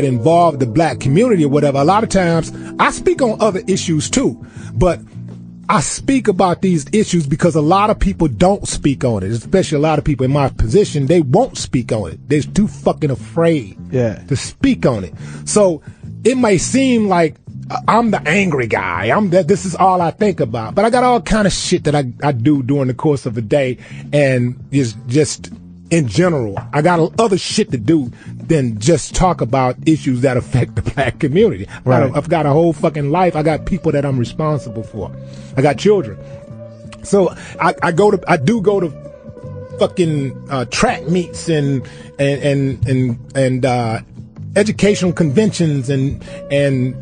involve the black community or whatever, a lot of times I speak on other issues too. But I speak about these issues because a lot of people don't speak on it, especially a lot of people in my position. They won't speak on it. They're too fucking afraid to speak on it. So it may seem like I'm the angry guy. This is all I think about. But I got all kind of shit that I do during the course of a day, and is just in general. I got other shit to do than just talk about issues that affect the black community. Right. I've got a whole fucking life. I got people that I'm responsible for. I got children. So I do go to fucking track meets and educational conventions and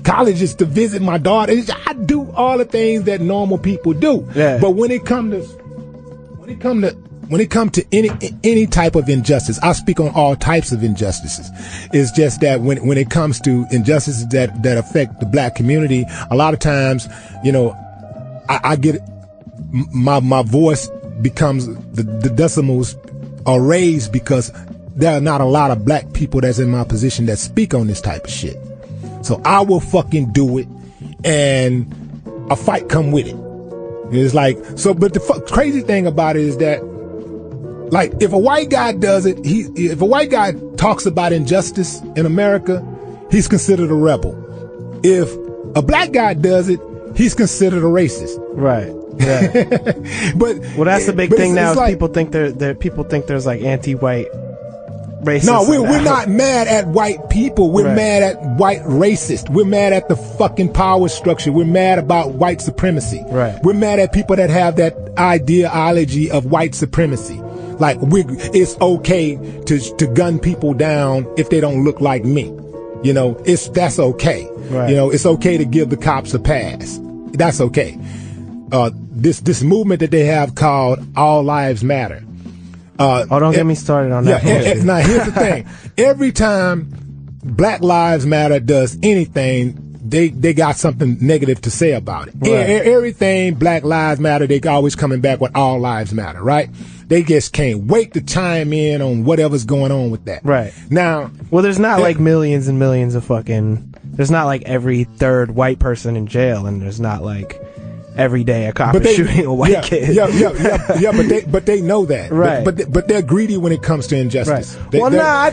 colleges to visit my daughter. I do all the things that normal people do. Yeah. But when it come to any type of injustice, I speak on all types of injustices. It's just that when it comes to injustices that affect the black community, a lot of times, you know, I get my voice becomes the decimals are raised because there are not a lot of black people that's in my position that speak on this type of shit. So I will fucking do it, and a fight come with it. It's like, so, but the crazy thing about it is that, like, if a white guy does it, if a white guy talks about injustice in America, he's considered a rebel. If a black guy does it, he's considered a racist.
Right. Yeah. Well, that's the big thing now. Is like, people think there's like anti-white racists.
No, we're not mad at white people. We're mad at white racists. We're mad at the fucking power structure. We're mad about white supremacy. Right. We're mad at people that have that ideology of white supremacy. Like, it's okay to gun people down if they don't look like me. You know, that's okay. Right. You know, it's okay to give the cops a pass. That's okay. This movement that they have called All Lives Matter.
Don't get me started on that.
Now, here's the thing. Every time Black Lives Matter does anything, they got something negative to say about it. Right. Everything Black Lives Matter, they always coming back with All Lives Matter, right? They just can't wait to chime in on whatever's going on with that.
Right.
Now,
well, there's not like millions and millions of there's not like every third white person in jail, and there's not like every day a cop is shooting a white kid.
But they know that.
Right.
But they're greedy when it comes to injustice.
Right. I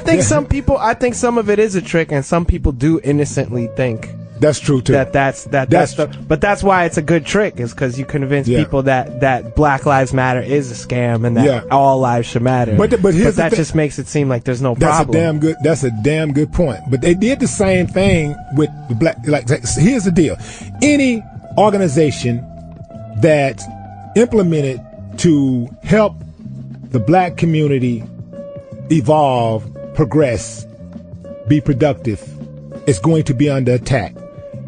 think some of it is a trick, and some people do innocently think.
That's true too.
But that's why it's a good trick, is because you convince people that Black Lives Matter is a scam and that all lives should matter. But that just makes it seem like there's no problem.
That's a damn good point. But they did the same thing with the black. Like, here's the deal: any organization that implemented to help the black community evolve, progress, be productive, is going to be under attack,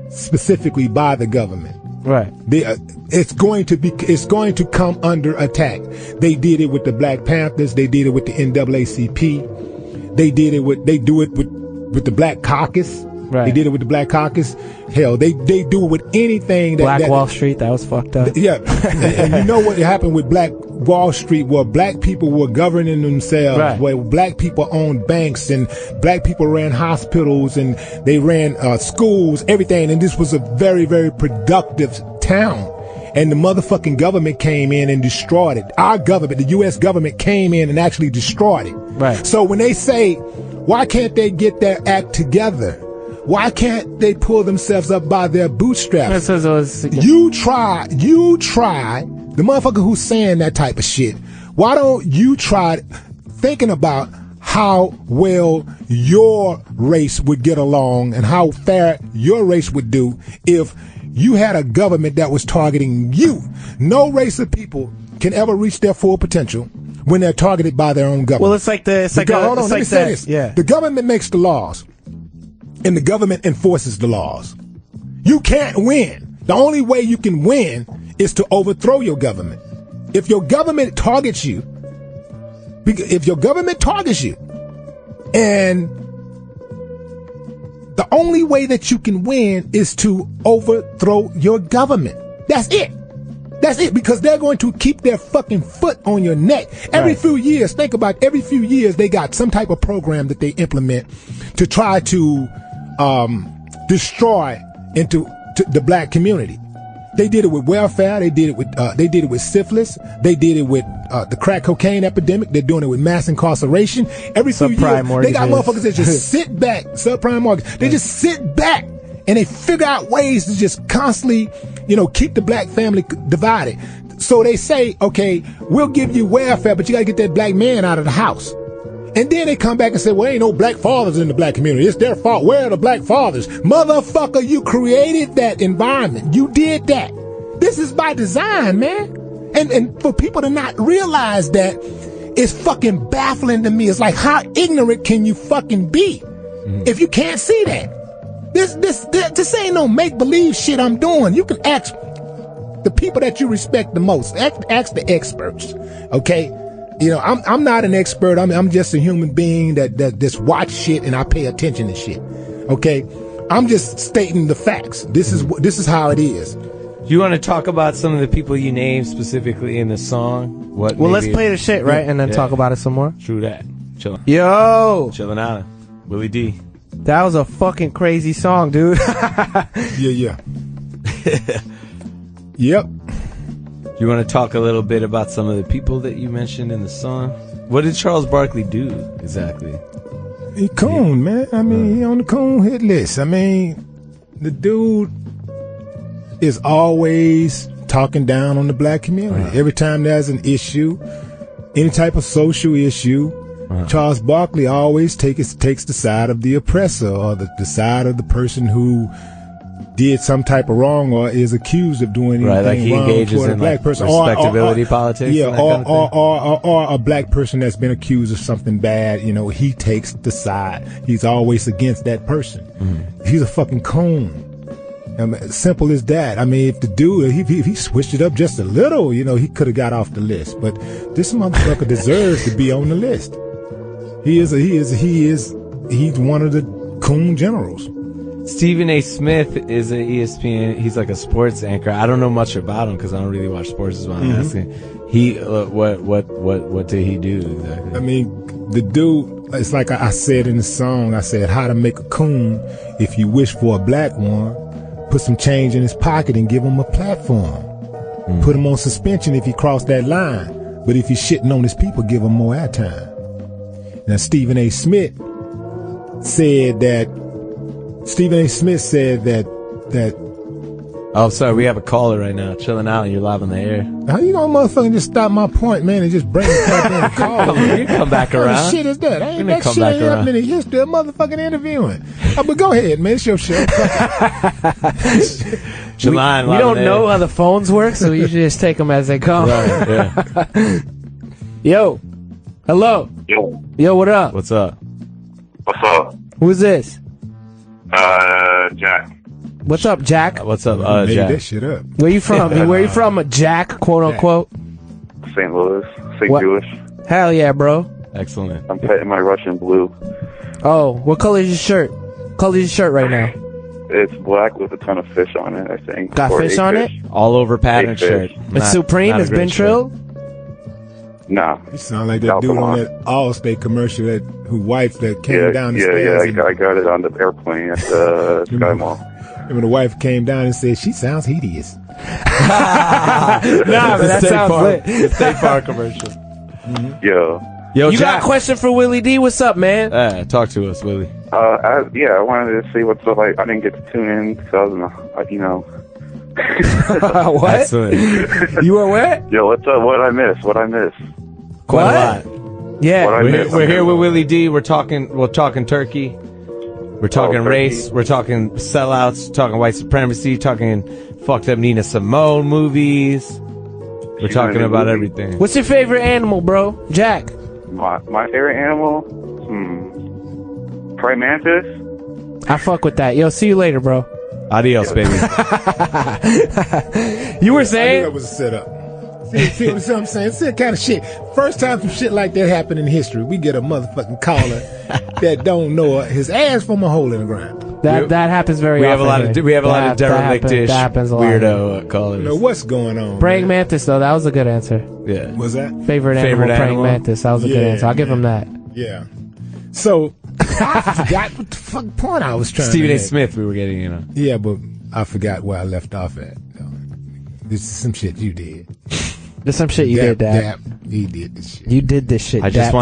specifically by the government.
Right.
It's going to come under attack. They did it with the Black Panthers. They did it with the NAACP. They do it with with the Black Caucus.
Right.
They did it with the Black Caucus. Hell, they do it with anything.
Black Wall Street, that was fucked up.
Yeah. and you know what happened with Black Wall Street, where black people were governing themselves, right. Where black people owned banks and black people ran hospitals and they ran schools, everything. And this was a very, very productive town. And the motherfucking government came in and destroyed it. Our government, the U.S. government came in and actually destroyed it.
Right.
So when they say, why can't they get their act together? Why can't they pull themselves up by their bootstraps? You try, the motherfucker who's saying that type of shit, why don't you try thinking about how well your race would get along and how fair your race would do if you had a government that was targeting you. No race of people can ever reach their full potential when they're targeted by their own government.
Well, it's like
this.
Yeah.
The government makes the laws. And the government enforces the laws. You can't win. The only way you can win is to overthrow your government. If your government targets you, and the only way that you can win is to overthrow your government. That's it. That's it, because they're going to keep their fucking foot on your neck. Every few years, think about every few years, they got some type of program that they implement to try to destroy into the black community. They did it with welfare. They did it with syphilis. They did it with the crack cocaine epidemic. They're doing it with mass incarceration. Every few years, they got motherfuckers that just sit back, subprime mortgage. They just sit back and they figure out ways to just constantly, keep the black family divided. So they say, okay, we'll give you welfare, but you got to get that black man out of the house. And then they come back and say, well, ain't no black fathers in the black community. It's their fault. Where are the black fathers? Motherfucker, you created that environment. You did that. This is by design, man. And for people to not realize that, it's fucking baffling to me. It's like, how ignorant can you fucking be if you can't see that? This ain't no make-believe shit I'm doing. You can ask the people that you respect the most. Ask the experts, okay? I'm not an expert. I'm just a human being that just watch shit and I pay attention to shit. Okay, I'm just stating the facts. This is how it is.
Do you want to talk about some of the people you named specifically in the song?
Well, let's play the shit, right, and then talk about it some more.
True that. Chillin'.
Yo,
Chillin' out. Willie D.
That was a fucking crazy song, dude.
Yeah. Yep.
Do you want to talk a little bit about some of the people that you mentioned in the song? What did Charles Barkley do exactly?
He coon, man. I mean, he on the coon hit list. I mean, the dude is always talking down on the black community. Every time there's an issue, any type of social issue, Charles Barkley always takes the side of the oppressor or the side of the person who did some type of wrong or is accused of doing anything
like he
wrong
engages
toward a
in
black person,
respectability politics.
Yeah, or a black person that's been accused of something bad. He takes the side. He's always against that person. He's a fucking coon. Simple as that. I mean, if the dude, if he switched it up just a little, he could have got off the list. But this motherfucker deserves to be on the list. He's one of the coon generals.
Stephen A. Smith is an ESPN. He's like a sports anchor. I don't know much about him because I don't really watch sports. Is what I'm asking. He what did he do exactly?
I mean, the dude. It's like I said in the song. I said, "How to make a coon if you wish for a black one. Put some change in his pocket and give him a platform. Put him on suspension if he crossed that line. But if he's shitting on his people, give him more airtime." Now, Stephen A. Smith said that.
Oh, sorry, we have a caller right now. Chilling out, and you're live on the air.
How you gonna motherfucking just stop my point, man, and just bring it back in the call?
You come back around.
What the shit is that? That shit ain't happening in the history of motherfucking interviewing. But go ahead, man. It's your show.
We don't know how the phones work, so we usually just take them as they come.
Right, yeah.
Yo. Hello. Yo, what up?
What's up?
What's up?
Who's this?
Jack.
What's up, Jack?
What's up,
made
Jack?
that shit up.
Where you from? Where you from, Jack, quote unquote?
St. Louis. St. Louis.
Hell yeah, bro.
Excellent.
I'm petting my Russian blue.
Oh, what color is your shirt? Color is your shirt right now?
It's black with a ton of fish on it, I think.
Got fish on it?
All over pattern shirt.
It's Supreme? It's been trilled?
Nah.
You sound like that dude on that Allstate commercial who wife that came down the stairs.
Yeah, I got it on the airplane at the Sky Mall.
And when the wife came down and said, she sounds hideous.
Nah, but that sounds lit.
State Farm commercial.
Yo,
you
Jack.
got a question for Willie D? What's up, man?
Talk to us, Willie.
I wanted to see what's up. I didn't get to tune in because I was in
What?
Excellent.
You were what?
Yo, what's up? What I miss?
Quite a lot.
Yeah.
We're here with Willie D. We're talking turkey. We're talking race. We're talking sellouts. Talking white supremacy. Talking fucked up Nina Simone movies. We're talking about everything.
What's your favorite animal, bro? Jack.
My favorite animal? Praying mantis.
I fuck with that. Yo, see you later, bro.
Adios, baby.
You were
I knew
saying?
that was a setup. See what I'm saying? It's that kind of shit. First time some shit like that happened in history, we get a motherfucking caller that don't know his ass from a hole in the ground.
That happens very often.
We have a lot of derelictish weirdo callers.
You know what's going on?
Praying mantis, though, that was a good answer.
Yeah.
Was that?
Favorite animal, praying mantis. That was a good answer. I'll give him that.
Yeah. So, I forgot what the fuck point I was trying
Stephen
to
A.
make.
Smith, we were getting, you know.
Yeah, but I forgot where I left off at. This is some shit you did.
There's some shit you did, Dap.
He did this shit.
You did this shit,
I just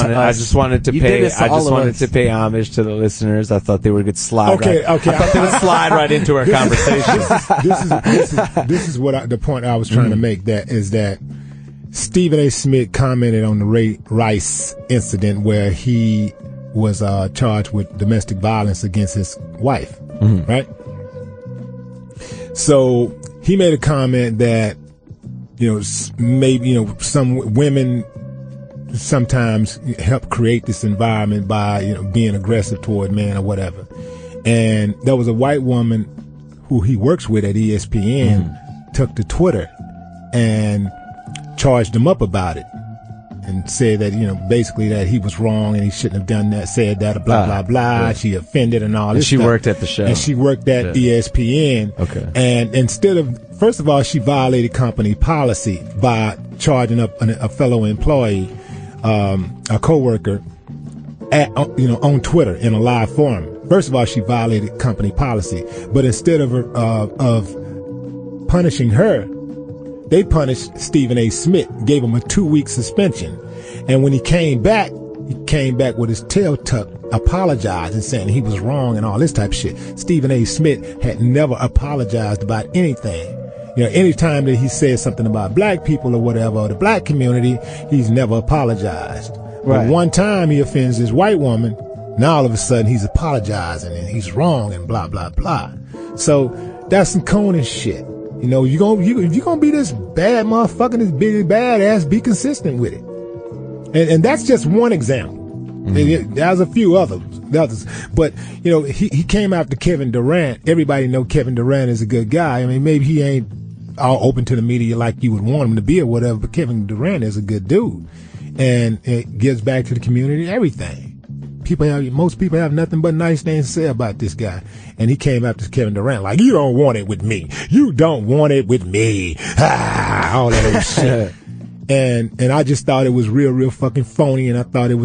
wanted to pay homage to the listeners. I thought they would slide.
Okay.
I thought they would slide right into our conversation.
This is what the point I was trying to make. That Stephen A. Smith commented on the Ray Rice incident where he was charged with domestic violence against his wife, right? So he made a comment that, maybe, some women sometimes help create this environment by, being aggressive toward men or whatever. And there was a white woman who he works with at ESPN took to Twitter and charged him up about it and said that, basically that he was wrong and he shouldn't have done that, said that, blah, blah, blah. Yeah. She offended and all this
stuff.
She
worked at the show.
And she worked at ESPN.
Okay.
And instead of, first of all, she violated company policy by charging up a fellow employee, a coworker, on Twitter in a live forum. First of all, she violated company policy. But instead of punishing her, they punished Stephen A. Smith, gave him a 2-week suspension. And when he came back with his tail tucked, apologized and saying he was wrong and all this type of shit. Stephen A. Smith had never apologized about anything. Anytime that he said something about black people or whatever, or the black community, he's never apologized. Right. But one time he offends this white woman, now all of a sudden he's apologizing and he's wrong and blah, blah, blah. So that's some Conan shit. If you're gonna be this bad motherfucker, this big badass, be consistent with it. And that's just one example. There's a few others. But, he came after Kevin Durant. Everybody know Kevin Durant is a good guy. I mean, maybe he ain't all open to the media like you would want him to be or whatever, but Kevin Durant is a good dude. And it gives back to the community, everything. Most people have nothing but nice things to say about this guy. And he came after Kevin Durant like, you don't want it with me. You don't want it with me. All that old shit. And I just thought it was real fucking phony. And I thought it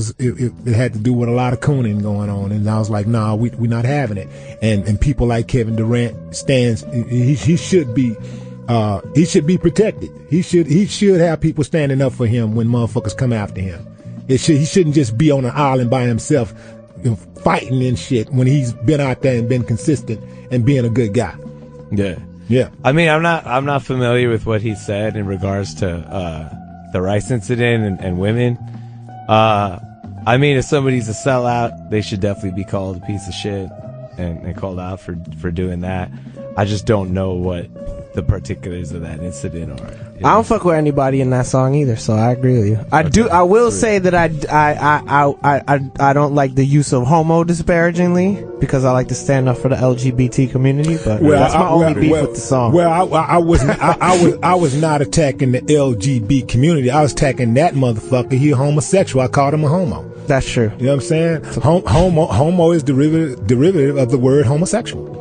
had to do with a lot of cooning going on. And I was like, nah, we're not having it. And people like Kevin Durant he should be protected. He should have people standing up for him when motherfuckers come after him. He shouldn't just be on an island by himself, fighting and shit when he's been out there and been consistent and being a good guy.
Yeah.
Yeah.
I mean, I'm not familiar with what he said in regards to the Rice incident and women. I mean, if somebody's a sellout, they should definitely be called a piece of shit and called out for doing that. I just don't know what the particulars of that incident. Or
I don't fuck with anybody in that song either, so I agree with you. I will say that I don't like the use of homo disparagingly because I like to stand up for the LGBT community. But that's my only beef with the song.
Well, I was not attacking the LGBT community. I was attacking that motherfucker. He homosexual. I called him a homo.
That's true.
You know what I'm saying? Homo is derivative of the word homosexual.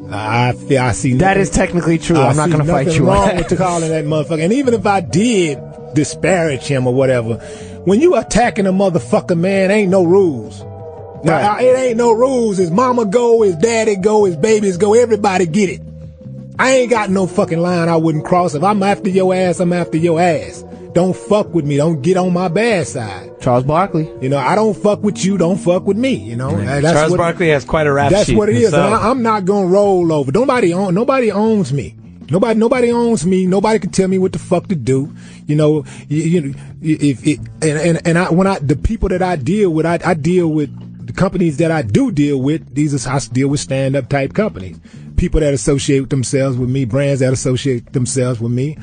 I see
that is technically true. I'm not going to fight you
on that. With calling that motherfucker. And even if I did disparage him or whatever, when you attacking a motherfucker, man, ain't no rules. Now, it ain't no rules. His mama go, his daddy go, his babies go. Everybody get it. I ain't got no fucking line I wouldn't cross. If I'm after your ass, I'm after your ass. Don't fuck with me. Don't get on my bad side.
Charles Barkley.
You know, I don't fuck with you. Don't fuck with me. You know,
Charles Barkley has quite a rap sheet.
That's what it is. And I'm not gonna roll over. Nobody owns me. Nobody owns me. Nobody can tell me what the fuck to do. You know, the people that I deal with, I deal with the companies that I do deal with. I deal with stand-up type companies. People that associate themselves with me, brands that associate themselves with me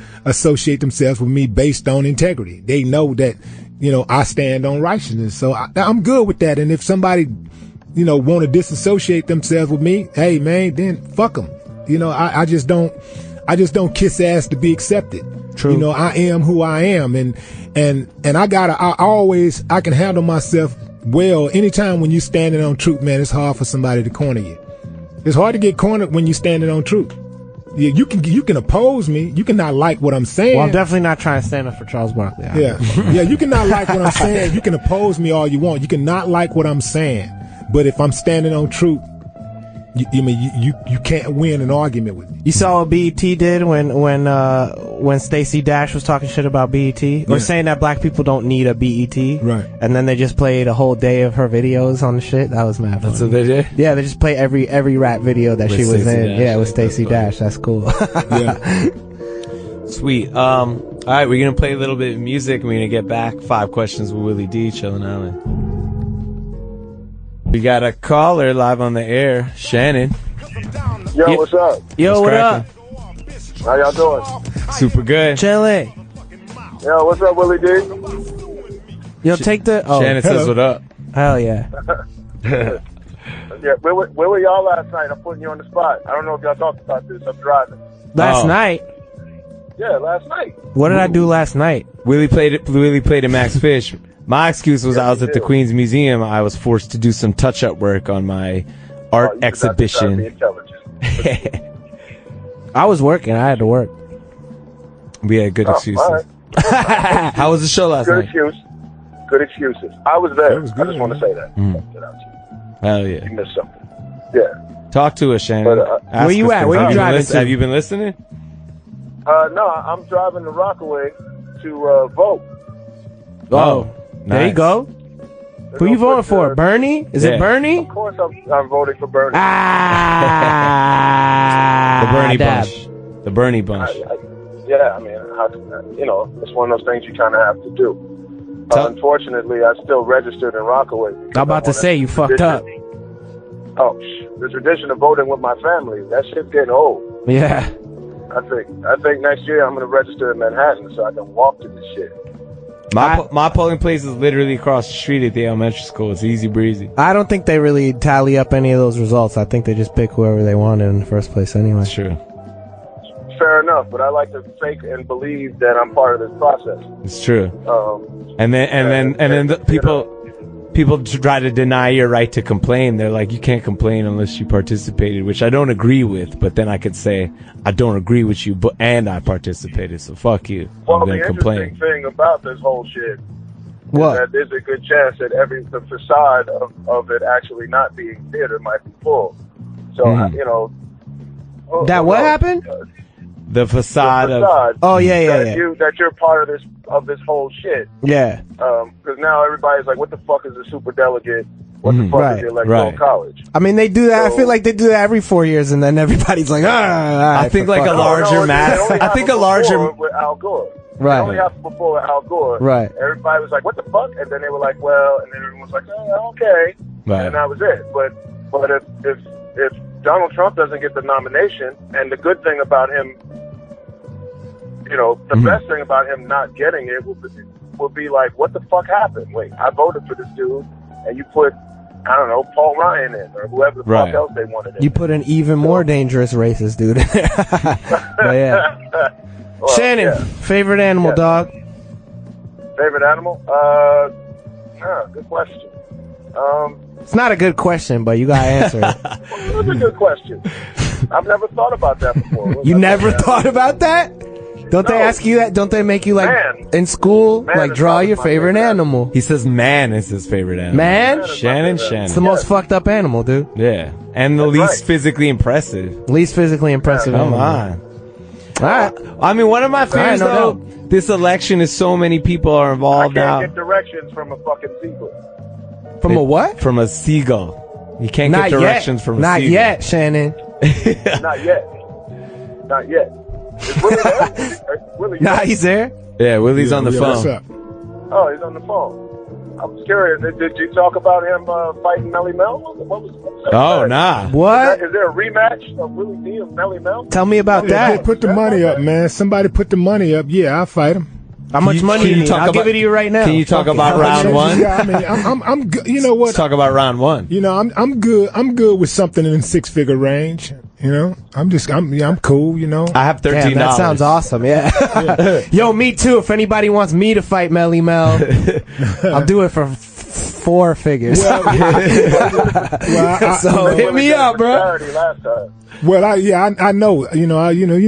based on integrity. They know that, you know, I stand on righteousness. So I'm good with that. And if somebody, you know, want to disassociate themselves with me, hey man, then fuck them. You know, I just don't kiss ass to be accepted. True. You know, I am who I am. And I can handle myself well. Anytime when you standing on truth, man, it's hard for somebody to corner you. It's hard to get cornered when you're standing on truth. You can oppose me. You cannot like what I'm saying.
Well, I'm definitely not trying to stand up for Charles Barkley.
Yeah. You cannot like what I'm saying. You can oppose me all you want. You cannot like what I'm saying. But if I'm standing on truth, you can't win an argument with me.
You saw what BET did when Stacey Dash was talking shit about BET or saying that black people don't need a BET,
right?
And then they just played a whole day of her videos on the shit. That was mad funny.
That's what they did.
Yeah, they just play every rap video that she was in. Yeah, with Stacey Dash. That's cool.
Yeah.
Sweet. All right, we're gonna play a little bit of music and we're gonna get back. 5 questions with Willie D, Chillin Island. We got a caller live on the air, Shannon.
Yo, what's up?
Yo, what up?
How y'all doing?
Super good.
Chillin.
Yo, what's up, Willie D?
Yo, take the... Oh,
Shannon says what up.
Hell yeah.
Yeah, where were y'all last night? I'm putting you on the spot. I don't know if y'all talked about this. I'm driving.
Last night?
Yeah, last night.
What did I do last night?
Willie played at Max Fish. My excuse was I was at the Queens Museum. I was forced to do some touch-up work on my art exhibition.
I was working. I had to work.
We had good excuses.
Right.
How was the show last night?
Good excuses. I was there.
Was good,
I just want to say that.
Hell yeah.
You missed something. Yeah.
Talk to us, Shannon.
Where you at? Where you driving to?
Have you been listening?
No, I'm driving to Rockaway to vote.
Oh. Nice. There you go. Who you voting for? Bernie? Is it Bernie?
Of course I'm voting for Bernie.
The Bernie bunch. The Bernie bunch.
Yeah, I mean, you know, it's one of those things you kind of have to do. Unfortunately, I still registered in Rockaway.
I'm about to say, you fucked up.
Oh, the tradition of voting with my family, that shit's getting old.
Yeah.
I think next year I'm going to register in Manhattan so I can walk to this shit.
My polling place is literally across the street at the elementary school. It's easy breezy.
I don't think they really tally up any of those results. I think they just pick whoever they wanted in the first place anyway.
That's true.
Fair enough, but I like to fake and believe that I'm part of this process.
It's true. And then the people try to deny your right to complain. They're like, you can't complain unless you participated, which I don't agree with. But then I could say, I don't agree with you, and I participated, so fuck you.
Well,
I'm gonna complain.
The interesting thing about this whole shit
what?
is that there's a good chance that the facade of it actually not being theater might be full. So, you know.
What happened?
The facade of...
Oh, yeah.
That you're part of this whole shit.
Yeah.
Because now everybody's like, what the fuck is a superdelegate? What the fuck is the electoral college?
I mean, they do that. So, I feel like they do that every 4 years, and then everybody's like,
I think like a larger mass. I think a larger...
With Al Gore.
Right.
It only happened before with Al Gore.
Right.
Everybody was like, what the fuck? And then they were like, well, and then everyone was like, oh, okay.
Right.
And that was it. But if Donald Trump doesn't get the nomination, and the good thing about him, you know, the best thing about him not getting it would be like, what the fuck happened? Wait, I voted for this dude, and you put, I don't know, Paul Ryan in, or whoever the fuck else they wanted in.
You put an even more dangerous racist dude in there. But yeah.
Well,
Shannon, favorite animal, dog?
Favorite animal? Good question.
It's not a good question, but you gotta answer it.
Well, that's a good question. I've never thought about that before.
You never thought about that? Don't they ask you that? Don't they make you, like, in school, like, draw your favorite animal?
He says man is his favorite animal.
Man?
Shannon.
It's the most fucked up animal, dude.
Yeah. And the least physically impressive.
Least physically impressive
Come
animal.
on.
All right.
I mean, one of my fears, though, this election is so many people are involved now.
I can't get directions from a fucking seagull.
From a what?
From a seagull. You can't
Not
get directions
yet.
from a
Not
seagull.
yet, Shannon.
Not yet. Not yet. Is Willie there? Willie,
Nah, he's there.
Yeah, Willie's on the phone.
What's up?
Oh, he's on the phone. I'm curious. Did you talk about him fighting Melly Mel? What was that?
Oh, nah.
What?
Is there a rematch of Willie D and Melly Mel?
Tell me about
Yeah,
that.
put the money up, man. Somebody put the money up. Yeah, I'll fight him.
How much money do you need? I'll give it to you right now.
Can you talk about round
Yeah,
one?
I mean, I'm good. You know what?
Let's talk about round one.
You know, I'm good. I'm good with something in 6-figure range. You know, I'm cool. You know,
I have $13.
Damn, that sounds awesome. Yeah. Yo, me too. If anybody wants me to fight Melly Mel, I'll do it for 4 figures.
Well,
So hit me up, bro.
Well, I know. You know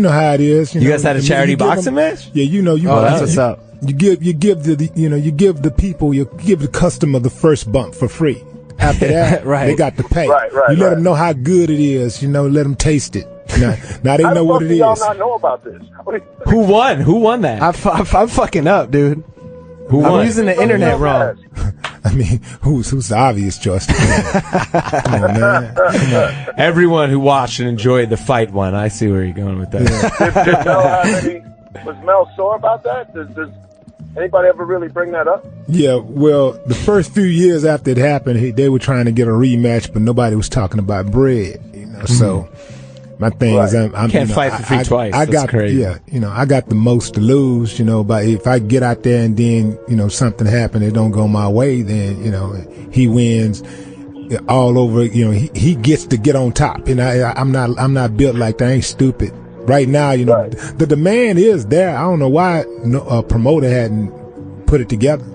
how it is.
You guys had a charity boxing match?
Yeah, you know.
That's what's up.
You give the people, you give the customer the first bump for free. After that,
Right.
they got to pay.
Right,
you let them know how good it is. You know, let them taste it. Now they know what it is.
How the fuck do y'all not know about this?
Who won? Who won that?
I'm fucking up, dude.
Who won?
I'm using the internet wrong.
I mean, who's the obvious choice? Come on, man. Come on.
Everyone who watched and enjoyed the fight won. I see where you're going with that.
Did Mel have any? Was Mel sore about that? Does anybody ever really bring that up?
Yeah, well, the first few years after it happened, they were trying to get a rematch, but nobody was talking about bread. You know, so my thing is, I'm
Can't fight for free twice.
I
That's
got
crazy.
Yeah, you know, I got the most to lose. You know, but if I get out there and then something happened, it don't go my way, then he wins all over. You know, he gets to get on top. And I'm not built like that. I ain't stupid. Right now, the demand is there. I don't know why a promoter hadn't put it together.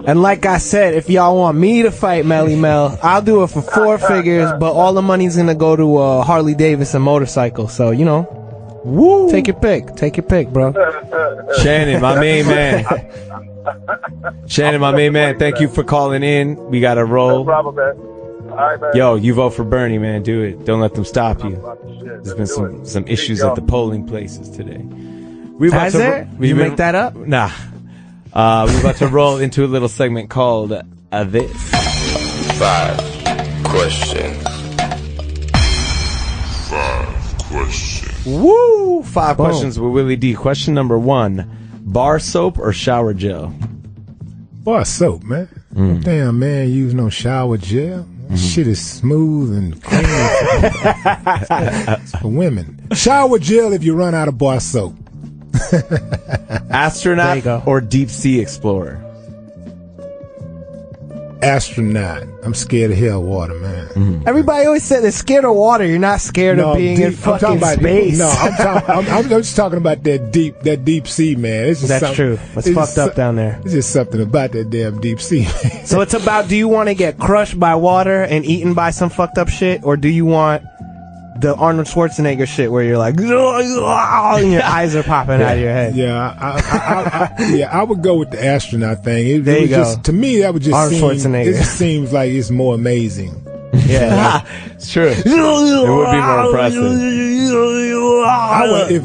And like I said, if y'all want me to fight Melly Mel, I'll do it for 4 figures, but all the money's gonna go to a Harley Davidson motorcycle. So, woo! Take your pick. Take your pick, bro.
Shannon, my main man. Shannon, my main man, thank you for calling in. We got to roll.
No problem, man. All right, man.
Yo, you vote for Bernie, man. Do it. Don't let them stop you. There's been some issues at the polling places today.
Has there? You make that up?
Nah. We're about to roll into a little segment called This.
5 questions.
Woo! 5 questions with Willie D. Question number 1. Bar soap or shower gel?
Bar soap, man. Damn, man, use no shower gel. Shit is smooth and clean. It's for women. Shower gel if you run out of bar soap.
Astronaut or deep sea explorer?
Astronaut. I'm scared of hell water, man.
Everybody always said they're scared of water. You're not scared of being in fucking space.
I'm just talking about that deep sea, man. It's just
That's true. It's fucked up down there.
It's just something about that damn deep sea.
So it's about, do you want to get crushed by water and eaten by some fucked up shit, or do you want the Arnold Schwarzenegger shit where you're like, and your eyes are popping out of your head?
Yeah, I would go with the astronaut thing.
There you go.
Just, to me, that would just
Arnold Schwarzenegger.
It just seems like it's more amazing.
Yeah,
it's true. It would be more impressive.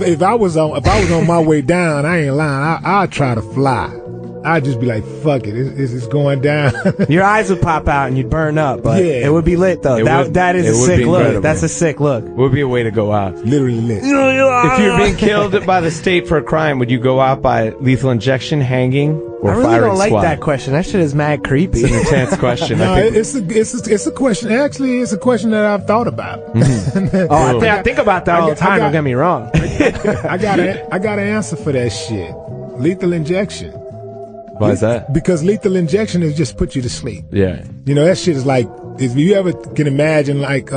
If I was on my way down, I ain't lying. I'd try to fly. I'd just be like, fuck it, it's going down.
Your eyes would pop out and you'd burn up, but it would be lit though. That is a sick look. That's a sick look.
Would be a way to go out.
Literally lit.
If you're being killed by the state for a crime, would you go out by lethal injection, hanging, or
I really
firing
don't like
squad?
that question. That shit is mad creepy.
It's an intense question.
No,
I think
it's a question. Actually, it's a question that I've thought about.
I think about that all the time. Don't get me wrong.
I got an answer for that shit. Lethal injection.
Why is that?
Because lethal injection is just put you to sleep.
Yeah.
You know, that shit is like, if you ever can imagine, like,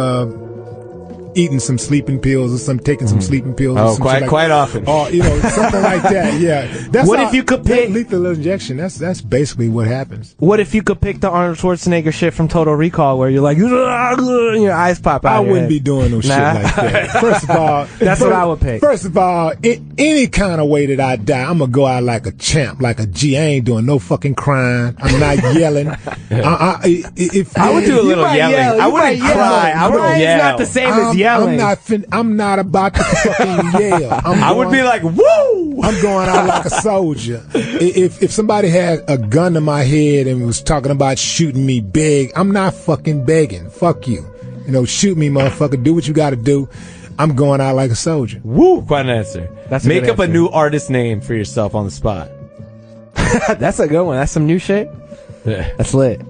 eating some sleeping pills or taking some sleeping pills.
Oh,
or some shit
quite often.
Or, you know, something like that. Yeah. That's
What if you could pick
lethal injection? That's basically what happens.
What if you could pick the Arnold Schwarzenegger shit from Total Recall, where you're like, and your eyes pop out?
I wouldn't be doing no shit like that. First of all,
that's what I would pick.
First of all, any kind of way that I die, I'm gonna go out like a champ, like a G. I ain't doing no fucking crying. I'm not yelling.
I would do a little yelling. I wouldn't cry. I would yell.
It's not the same as yelling.
I'm not about to fucking yell.
I would be like, woo!
I'm going out like a soldier. If somebody had a gun to my head and was talking about shooting me big, I'm not fucking begging. Fuck you. You know, shoot me, motherfucker. Do what you got to do. I'm going out like a soldier.
Woo! Quite an answer. Make up
answer.
a new artist name for yourself on the spot.
That's a good one. That's some new shit.
Yeah.
That's lit.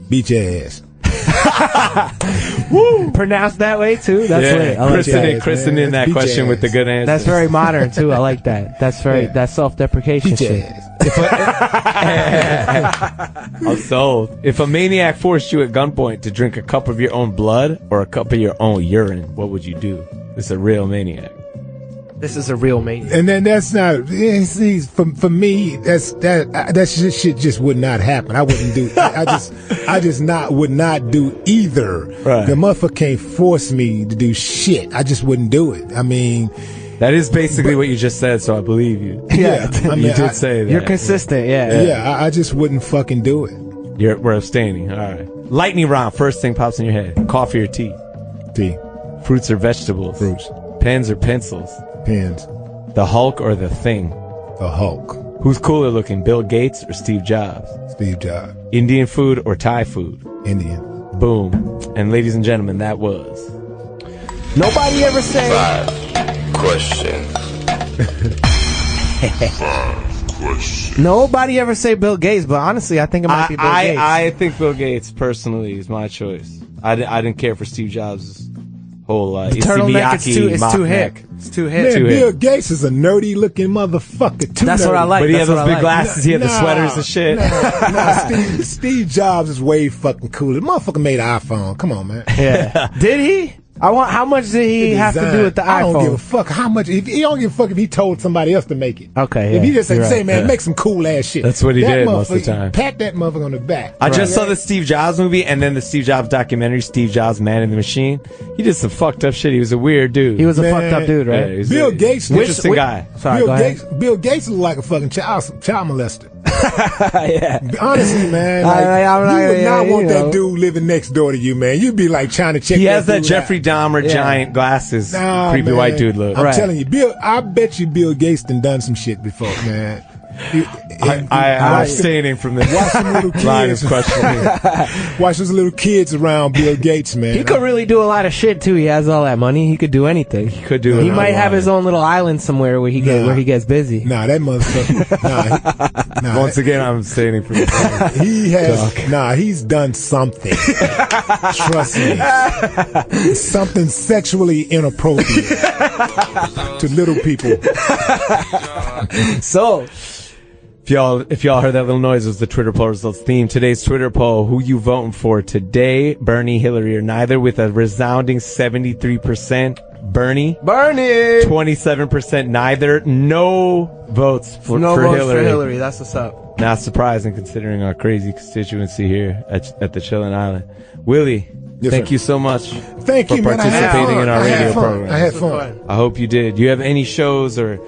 Beat your ass.
Woo! Pronounced that way too. That's lit. I like
Christen in that question with the good answer.
That's very modern too. I like that. That's that's self-deprecation shit.
I'm sold. If a maniac forced you at gunpoint to drink a cup of your own blood or a cup of your own urine, what would you do? This is a real maniac.
This is a real maniac.
And then that's not. See, for me, that shit just would not happen. I wouldn't do. I just would not do either.
Right.
The motherfucker can't force me to do shit. I just wouldn't do it. I mean,
that is basically what you just said, so I believe you.
Yeah, I mean,
you did say that.
You're consistent. Yeah.
Yeah, I just wouldn't fucking do it.
We're abstaining. All right. Lightning round. First thing pops in your head. Coffee or tea?
Tea.
Fruits or vegetables?
Fruits.
Pens or pencils?
Pens.
The Hulk or the Thing?
The Hulk.
Who's cooler looking, Bill Gates or Steve Jobs?
Steve Jobs.
Indian food or Thai food?
Indian.
Boom. And ladies and gentlemen, that was...
Nobody ever say...
5 questions. 5 questions.
Nobody ever say Bill Gates, but honestly, I think it might be Bill Gates.
I think Bill Gates, personally, is my choice. I didn't care for Steve Jobs' whole
the turtleneck, it's too hip. It's too hip.
Man, Bill Gates is a nerdy looking motherfucker.
That's
nerdy.
what I like.
But he
That's
had those big
like.
glasses. He had the sweaters and shit.
Steve Jobs is way fucking cooler. The motherfucker made an iPhone. Come on, man.
Yeah. Did he? How much did he have to do with the iPhone?
I don't give a fuck how much. He don't give a fuck if he told somebody else to make it.
Okay, yeah.
If he just say,
Right.
man, make some cool ass shit.
That's what he did most of the time.
Pat that motherfucker on the back.
I just saw the Steve Jobs movie and then the Steve Jobs documentary, Steve Jobs, Man in the Machine. He did some fucked up shit. He was a weird dude.
He was a fucked up dude, right?
Yeah,
Bill Gates,
interesting guy.
Sorry,
Bill Gates look like a fucking child molester.
Yeah.
Honestly, man, you would not want that dude living next door to you, man. You'd be like trying to check.
He has that
dude
Jeffrey
out.
Dahmer giant glasses, creepy
man.
white dude look.
I'm telling you, I bet you Bill Gates done some shit before, man.
I'm abstaining from this.
Watch some little
line of
kids.
questioning.
Watch those little kids around Bill Gates, man.
He could really do a lot of shit too. He has all that money. He could do anything.
He could do.
He might have his own little island somewhere where he gets busy.
Nah, that motherfucker. Nah.
Once again, I'm abstaining from this.
He has. He's done something. Trust me. Something sexually inappropriate to little people.
So.
If y'all heard that little noise, it was the Twitter poll results theme. Today's Twitter poll, who you voting for today, Bernie, Hillary, or neither, with a resounding 73% Bernie. 27% neither. No votes for Hillary.
That's what's up.
Not surprising considering our crazy constituency here at the Chillin Island. Willie, thank you so much for participating in our radio program.
I had fun.
I hope you did. Do you have any shows or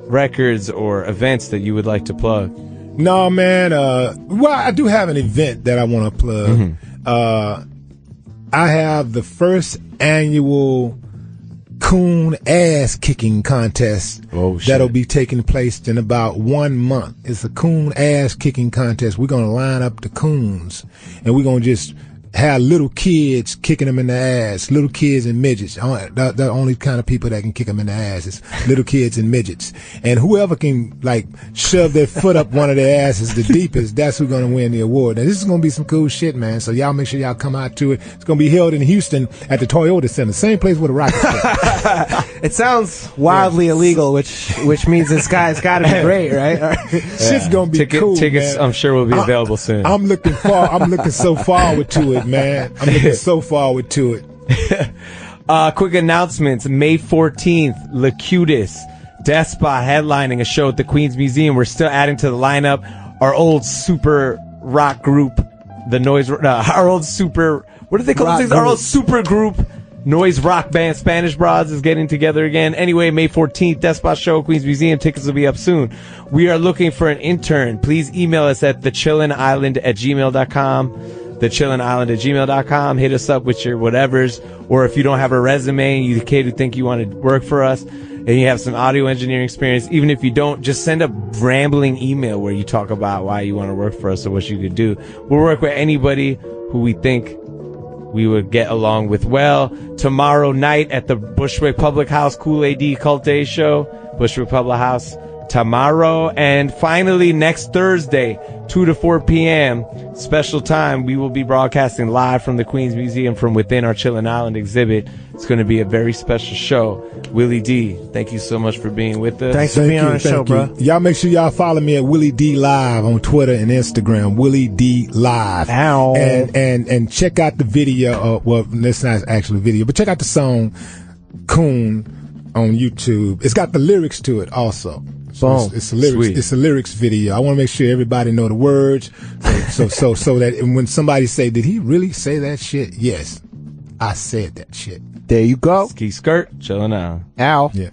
records or events that you would like to plug?
No, man. Well, I do have an event that I want to plug. Mm-hmm. I have the first annual coon ass kicking contest that'll be taking place in about 1 month. It's a coon ass kicking contest. We're going to line up the coons and we're going to just have little kids kicking them in the ass, little kids and midgets. The only kind of people that can kick them in the ass is little kids and midgets. And whoever can like shove their foot up one of their asses the deepest, that's who's going to win the award. Now, this is going to be some cool shit, man. So y'all make sure y'all come out to it. It's going to be held in Houston at the Toyota Center, same place where the Rockets play.
It sounds wildly illegal, which means this guy's got to be great, right?
Shit's going to be cool,
tickets,
man.
I'm sure will be available soon.
I'm looking so forward to it, man. I'm looking so forward to it.
Quick announcements. May 14th, Lakutis, Despot headlining a show at the Queens Museum. We're still adding to the lineup. Our old super rock group, the Noise, our old super, what do they call things? Our old super group, Noise Rock Band, Spanish Broads, is getting together again. Anyway, May 14th, Despot Show, Queens Museum. Tickets will be up soon. We are looking for an intern. Please email us at thechillinisland@gmail.com. thechillinisland@gmail.com. Hit us up with your whatevers. Or if you don't have a resume and you're the kid who think you want to work for us and you have some audio engineering experience, even if you don't, just send a rambling email where you talk about why you want to work for us or what you could do. We'll work with anybody who we think we would get along with well. Tomorrow night at the Bushwick Public House, Cool AD Cult Day Show, Bushwick Public House, tomorrow. And finally, next Thursday, 2 to 4 p.m., special time, we will be broadcasting live from the Queens Museum from within our Chillin Island exhibit. It's going to be a very special show. Willie D, thank you so much for being with us.
Thanks for being on the show, bro.
Y'all make sure y'all follow me at Willie D Live on Twitter and Instagram. Willie D Live.
Ow.
And check out the video. Well, that's not actually a video, but check out the song Coon on YouTube. It's got the lyrics to it also. So it's a lyrics. Sweet. It's a lyrics video. I want to make sure everybody know the words, so that when somebody say, "Did he really say that shit?" Yes, I said that shit.
There you go.
Ski skirt, chilling out.
Ow.
Yeah.